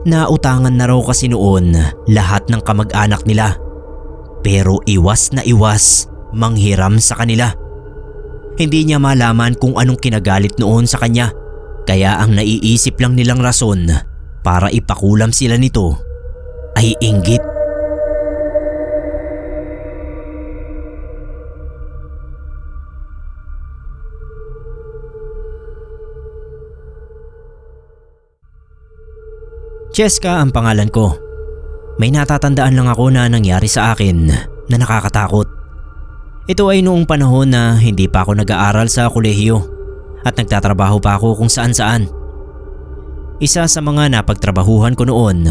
A: Nautangan na raw kasi noon lahat ng kamag-anak nila. Pero iwas na iwas manghiram sa kanila. Hindi niya malaman kung anong kinagalit noon sa kanya. Kaya ang naiisip lang nilang rason para ipakulam sila nito ay inggit. Cheska ang pangalan ko. May natatandaan lang ako na nangyari sa akin na nakakatakot. Ito ay noong panahon na hindi pa ako nag-aaral sa kolehiyo at nagtatrabaho pa ako kung saan saan. Isa sa mga napagtrabahuhan ko noon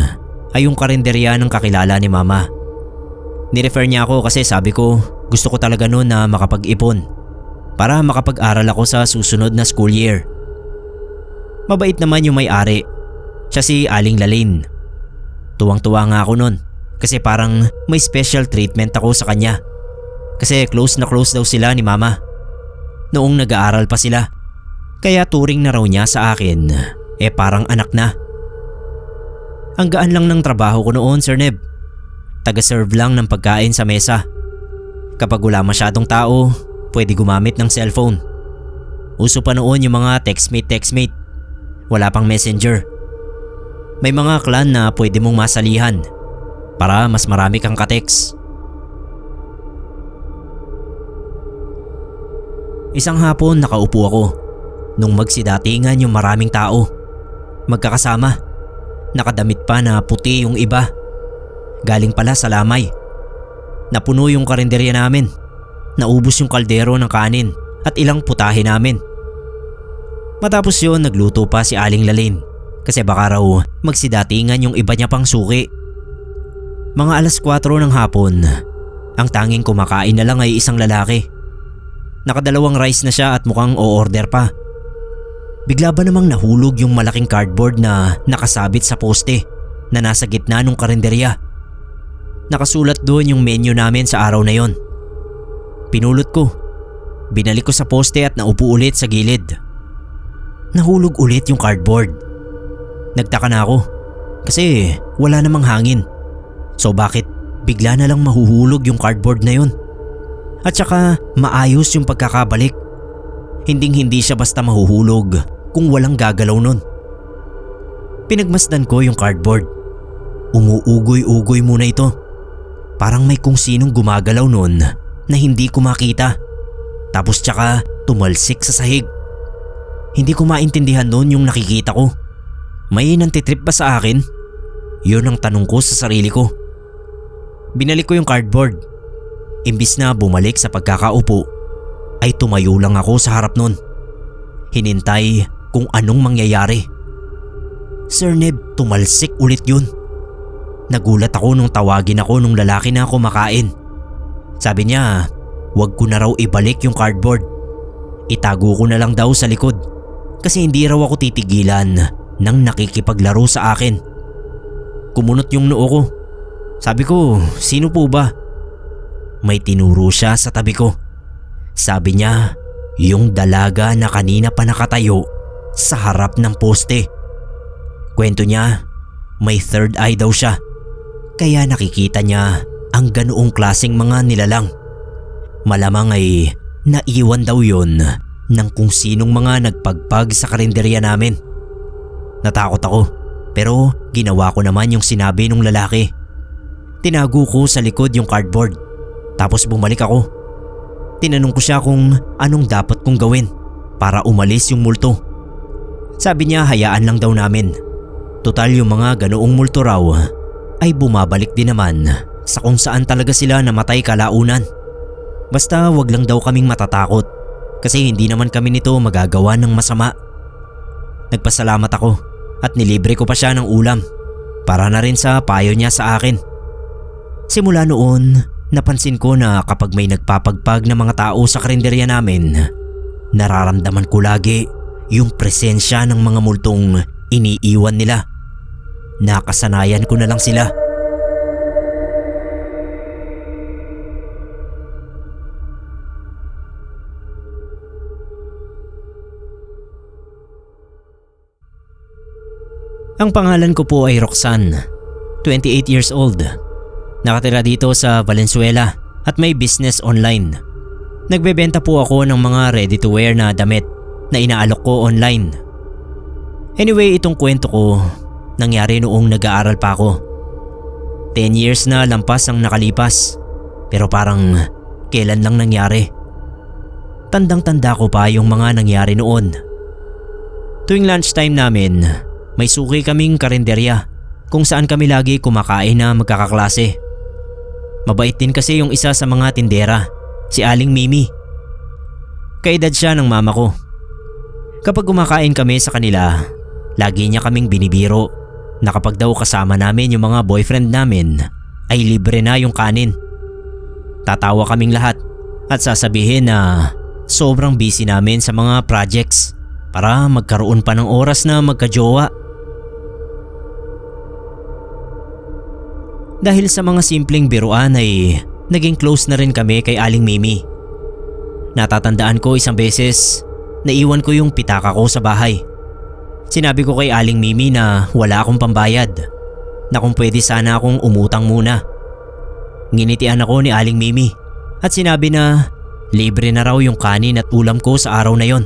A: ay yung karinderya ng kakilala ni mama. Nirefer niya ako kasi sabi ko gusto ko talaga noon na makapag-ipon para makapag-aral ako sa susunod na school year. Mabait naman yung may-ari. Siya si Aling Lalin. Tuwang-tuwa nga ako noon kasi parang may special treatment ako sa kanya. Kasi close na close daw sila ni mama. Noong nag-aaral pa sila. Kaya turing na raw niya sa akin parang anak na. Ang gaan lang ng trabaho ko noon, Sir Neb. Taga-serve lang ng pagkain sa mesa. Kapag wala masyadong tao, pwede gumamit ng cellphone. Uso pa noon yung mga textmate. Wala pang messenger. May mga clan na pwede mong masalihan para mas marami kang ka-text. Isang hapon nakaupo ako nung magsidatingan yung maraming tao. Magkakasama. Nakadamit pa na puti yung iba. Galing pala sa lamay. Napuno yung karinderya namin. Naubos yung kaldero ng kanin at ilang putahe namin. Matapos yun nagluto pa si Aling Lalin kasi baka raw magsidatingan yung iba niya pang suki. Mga 4:00 ng hapon, ang tanging kumakain na lang ay isang lalaki. Nakadalawang rice na siya at mukhang o-order pa. Bigla ba namang nahulog yung malaking cardboard na nakasabit sa poste na nasa gitna ng karinderya. Nakasulat doon yung menu namin sa araw na yon. Pinulot ko. Binalik ko sa poste at naupo ulit sa gilid. Nahulog ulit yung cardboard. Nagtaka na ako kasi wala namang hangin. So bakit bigla na lang mahuhulog yung cardboard na yon? At saka maayos yung pagkakabalik. Hinding-hindi siya basta mahuhulog kung walang gagalaw nun. Pinagmasdan ko yung cardboard. Umuugoy-ugoy muna ito. Parang may kung sinong gumagalaw nun na hindi ko makita. Tapos tsaka tumalsik sa sahig. Hindi ko maintindihan nun yung nakikita ko. May nantitrip ba sa akin? Yun ang tanong ko sa sarili ko. Binalik ko yung cardboard. Imbis na bumalik sa pagkakaupo, ay tumayo lang ako sa harap nun. Hinintay kung anong mangyayari. Sir Neb, tumalsik ulit yun. Nagulat ako nung tawagin ako nung lalaki na kumakain. Sabi niya, wag ko na raw ibalik yung cardboard. Itago ko na lang daw sa likod kasi hindi raw ako titigilan nang nakikipaglaro sa akin. Kumunot yung noo ko. Sabi ko, sino po ba? May tinuro siya sa tabi ko. Sabi niya, yung dalaga na kanina pa nakatayo sa harap ng poste. Kwento niya, may third eye daw siya. Kaya nakikita niya ang ganoong klaseng mga nilalang. Malamang ay naiwan daw yon ng kung sinong mga nagpagpag sa karinderya namin. Natakot ako pero ginawa ko naman yung sinabi ng lalaki. Tinago ko sa likod yung cardboard. Tapos bumalik ako. Tinanong ko siya kung anong dapat kong gawin para umalis yung multo. Sabi niya hayaan lang daw namin. Total yung mga ganoong multo raw ay bumabalik din naman sa kung saan talaga sila namatay kalaunan. Basta wag lang daw kaming matatakot kasi hindi naman kami nito magagawa ng masama. Nagpasalamat ako at nilibre ko pa siya ng ulam para na rin sa payo niya sa akin. Simula noon, napansin ko na kapag may nagpapagpag na mga tao sa karinderya namin, nararamdaman ko lagi yung presensya ng mga multong iniiwan nila. Nakasanayan ko na lang sila. Ang pangalan ko po ay Roxanne, 28 years old. Nakatira dito sa Valenzuela at may business online. Nagbebenta po ako ng mga ready-to-wear na damit na inaalok ko online. Anyway, itong kwento ko nangyari noong nag-aaral pa ako. 10 years na lampas ang nakalipas pero parang kailan lang nangyari. Tandang-tanda ko pa yung mga nangyari noon. Tuwing lunchtime namin, may suki kaming karinderya kung saan kami lagi kumakain na magkakaklase. Mabait din kasi yung isa sa mga tindera si Aling Mimi. Kaedad siya ng mama ko. Kapag kumakain kami sa kanila, lagi niya kaming binibiro na kapag daw kasama namin yung mga boyfriend namin ay libre na yung kanin. Tatawa kaming lahat at sasabihin na sobrang busy namin sa mga projects para magkaroon pa ng oras na magkajowa. Dahil sa mga simpleng biruan ay naging close na rin kami kay Aling Mimi. Natatandaan ko isang beses, naiwan ko yung pitaka ko sa bahay. Sinabi ko kay Aling Mimi na wala akong pambayad, na kung pwede sana akong umutang muna. Nginitian ako ni Aling Mimi at sinabi na libre na raw yung kanin at ulam ko sa araw na yon.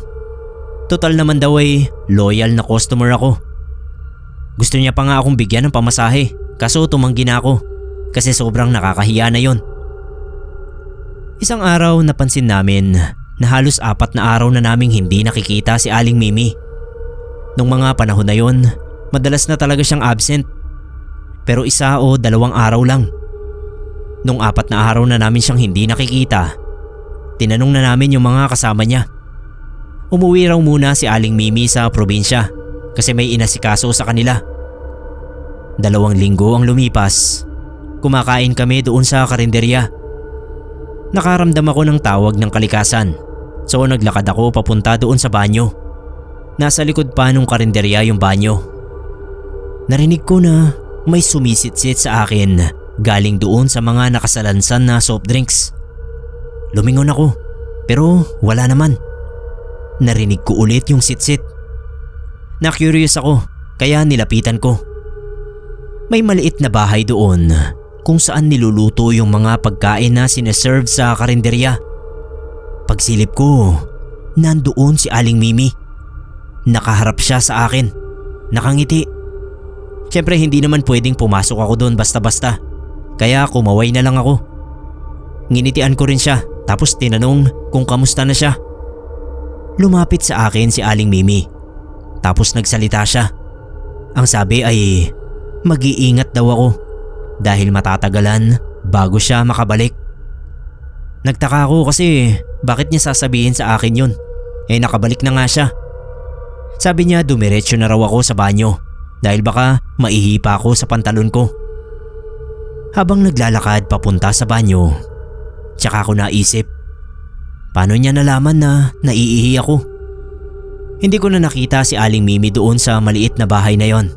A: Total naman daw ay loyal na customer ako. Gusto niya pa nga akong bigyan ng pamasahe, kaso tumanggi na ako kasi sobrang nakakahiya na yon. Isang araw napansin namin na halos 4 na araw na naming hindi nakikita si Aling Mimi. Nung mga panahon na yon, madalas na talaga siyang absent. Pero 1 o 2 araw lang. Nung 4 na araw na namin siyang hindi nakikita, tinanong na namin yung mga kasama niya. Umuwi raw muna si Aling Mimi sa probinsya kasi may inasikaso sa kanila. 2 linggo ang lumipas. Kumakain kami doon sa karinderya. Nakaramdam ako ng tawag ng kalikasan, so naglakad ako papunta doon sa banyo. Nasa likod pa nung karinderya yung banyo. Narinig ko na may sumisitsit sa akin galing doon sa mga nakasalansan na soft drinks. Lumingon ako pero wala naman. Narinig ko ulit yung sitsit. Na-curious ako kaya nilapitan ko. May maliit na bahay doon kung saan niluluto yung mga pagkain na sineserve sa karinderya. Pagsilip ko, nandoon si Aling Mimi. Nakaharap siya sa akin, nakangiti. Siyempre hindi naman pwedeng pumasok ako doon basta-basta, kaya kumaway na lang ako. Nginitian ko rin siya tapos tinanong kung kamusta na siya. Lumapit sa akin si Aling Mimi, tapos nagsalita siya. Ang sabi ay mag-iingat daw ako dahil matatagalan bago siya makabalik. Nagtaka ako kasi bakit niya sasabihin sa akin yun? Nakabalik na nga siya. Sabi niya dumiretso na raw ako sa banyo dahil baka maihipa ako sa pantalon ko. Habang naglalakad papunta sa banyo, tsaka ako naisip, paano niya nalaman na naiihi ako? Hindi ko na nakita si Aling Mimi doon sa maliit na bahay na yon.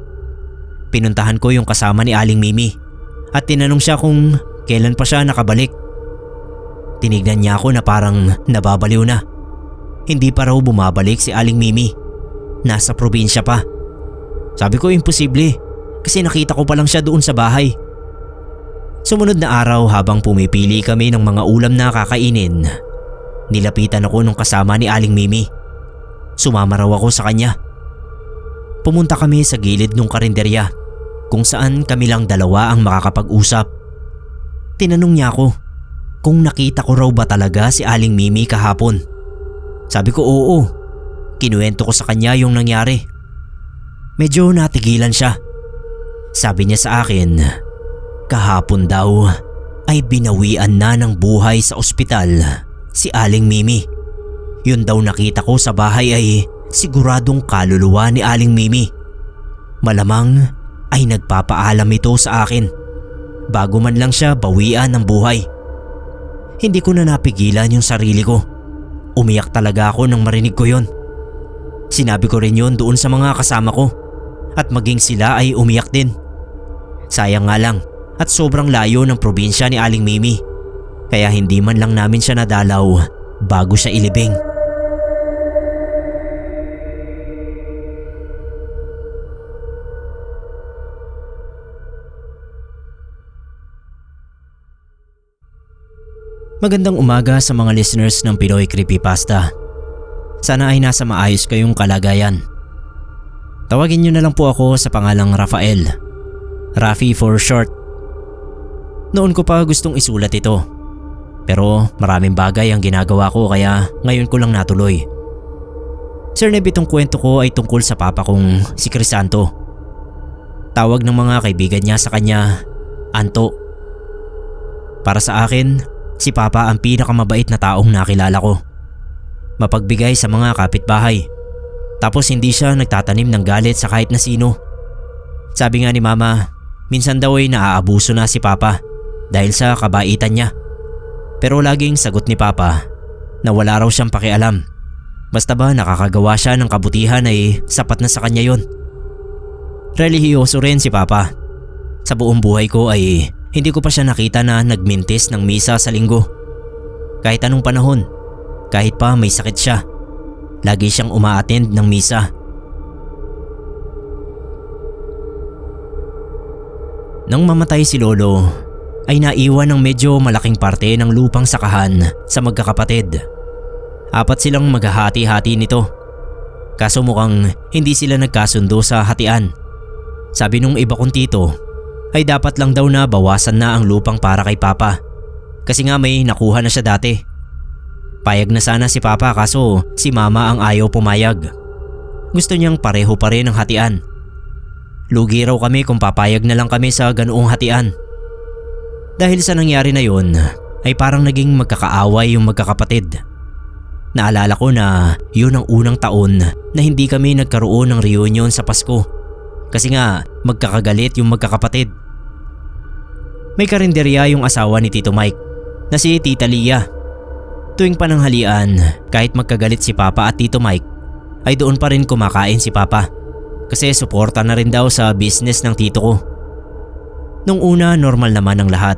A: Pinuntahan ko yung kasama ni Aling Mimi at tinanong siya kung kailan pa siya nakabalik. Tinignan niya ako na parang nababaliw na. Hindi pa raw bumabalik si Aling Mimi. Nasa probinsya pa. Sabi ko imposible kasi nakita ko pa lang siya doon sa bahay. Sumunod na araw habang pumipili kami ng mga ulam na kakainin, nilapitan ako nung kasama ni Aling Mimi. Sumama raw ako sa kanya. Pumunta kami sa gilid ng karinderya kung saan kami lang 2 ang makakapag-usap. Tinanong niya ako kung nakita ko raw ba talaga si Aling Mimi kahapon. Sabi ko oo. Kinuwento ko sa kanya yung nangyari. Medyo natigilan siya. Sabi niya sa akin, kahapon daw ay binawian na ng buhay sa ospital si Aling Mimi. Yun daw nakita ko sa bahay ay siguradong kaluluwa ni Aling Mimi. Malamang ay nagpapaalam ito sa akin bago man lang siya bawian ng buhay. Hindi ko na napigilan yung sarili ko. Umiyak talaga ako nang marinig ko yon. Sinabi ko rin yun doon sa mga kasama ko at maging sila ay umiyak din. Sayang nga lang at sobrang layo ng probinsya ni Aling Mimi kaya hindi man lang namin siya nadalaw bago siya ilibing. Magandang umaga sa mga listeners ng Pinoy Creepypasta. Sana ay nasa maayos kayong kalagayan. Tawagin niyo na lang po ako sa pangalang Rafael. Rafi for short. Noon ko pa gustong isulat ito. Pero maraming bagay ang ginagawa ko kaya ngayon ko lang natuloy. Sir Neb, itong kwento ko ay tungkol sa papa kong si Crisanto. Tawag ng mga kaibigan niya sa kanya, Anto. Para sa akin, Si Papa ang pinakamabait na taong nakilala ko. Mapagbigay sa mga kapitbahay. Tapos hindi siya nagtatanim ng galit sa kahit na sino. Sabi nga ni Mama, minsan daw ay naaabuso na si Papa dahil sa kabaitan niya. Pero laging sagot ni Papa na wala raw siyang pakialam. Basta ba nakakagawa siya ng kabutihan ay sapat na sa kanya yon. Relihiyoso rin si Papa. Sa buong buhay ko ay hindi ko pa siya nakita na nagmintis ng misa sa linggo. Kahit anong panahon, kahit pa may sakit siya, lagi siyang uma-attend ng misa. Nang mamatay si Lolo, ay naiwan ng medyo malaking parte ng lupang sakahan sa magkakapatid. 4 silang maghahati-hati nito. Kaso mukhang hindi sila nagkasundo sa hatian. Sabi nung iba kong tito ay dapat lang daw na bawasan na ang lupang para kay Papa. Kasi nga may nakuha na siya dati. Payag na sana si Papa kaso si Mama ang ayaw pumayag. Gusto niyang pareho pa rin ang hatian. Lugi raw kami kung papayag na lang kami sa ganoong hatian. Dahil sa nangyari na yun ay parang naging magkakaaway yung magkakapatid. Naalala ko na yun ang unang taon na hindi kami nagkaroon ng reunion sa Pasko. Kasi nga magkakagalit yung magkakapatid. May karinderya yung asawa ni Tito Mike na si Tita Lia. Tuwing pananghalian, kahit magkagalit si Papa at Tito Mike, ay doon pa rin kumakain si Papa. Kasi suporta na rin daw sa business ng tito ko. Nung una normal naman ang lahat.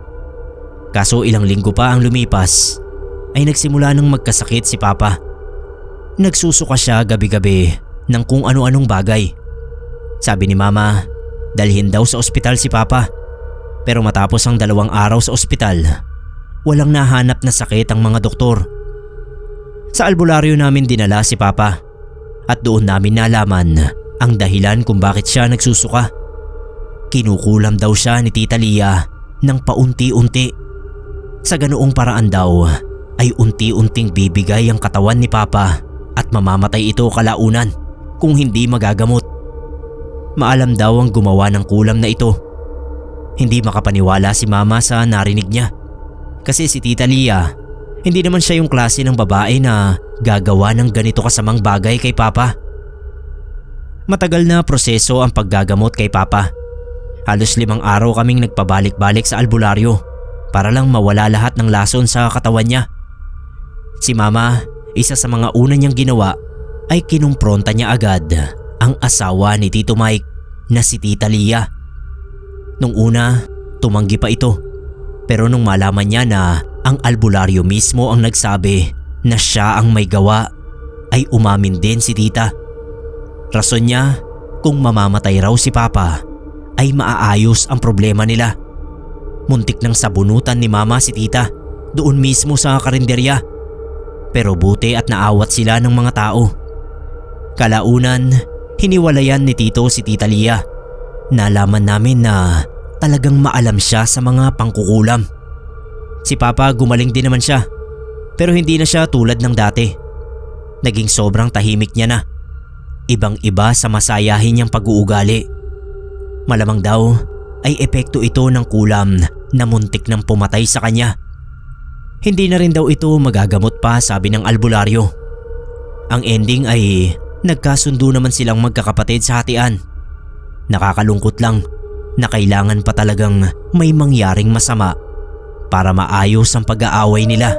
A: Kaso ilang linggo pa ang lumipas ay nagsimula nang magkasakit si Papa. Nagsusuka siya gabi-gabi ng kung ano-anong bagay. Sabi ni Mama, dalhin daw sa ospital si Papa. Pero matapos ang 2 araw sa ospital, walang nahanap na sakit ang mga doktor. Sa albularyo namin dinala si Papa at doon namin nalaman ang dahilan kung bakit siya nagsusuka. Kinukulam daw siya ni Tita Lia ng paunti-unti. Sa ganoong paraan daw ay unti-unting bibigay ang katawan ni Papa at mamamatay ito kalaunan kung hindi magagamot. Maalam daw ang gumawa ng kulam na ito. Hindi makapaniwala si Mama sa narinig niya. Kasi si Tita Lia, hindi naman siya yung klase ng babae na gagawa ng ganito kasamang bagay kay Papa. Matagal na proseso ang paggagamot kay Papa. Halos 5 araw kaming nagpabalik-balik sa albularyo para lang mawala lahat ng lason sa katawan niya. Si Mama, isa sa mga una niyang ginawa ay kinumpronta niya agad ang asawa ni Tito Mike na si Tita Lia. Nung una, tumanggi pa ito. Pero nung malaman niya na ang albularyo mismo ang nagsabi na siya ang may gawa, ay umamin din si Tita. Rason niya, kung mamamatay raw si Papa, ay maaayos ang problema nila. Muntik nang sabunutan ni Mama si Tita doon mismo sa karinderya. Pero buti at naawat sila ng mga tao. Kalaunan, hiniwalayan ni Tito si Tita Lia. Nalaman namin na talagang maalam siya sa mga pangkukulam. Si Papa gumaling din naman siya, pero hindi na siya tulad ng dati. Naging sobrang tahimik niya na. Ibang-iba sa masayahin niyang pag-uugali. Malamang daw ay epekto ito ng kulam na muntik nang pumatay sa kanya. Hindi na rin daw ito magagamot pa, sabi ng albularyo. Ang ending ay nagkasundo naman silang magkakapatid sa hatian. Nakakalungkot lang na kailangan pa talagang may mangyaring masama para maayos ang pag-aaway nila.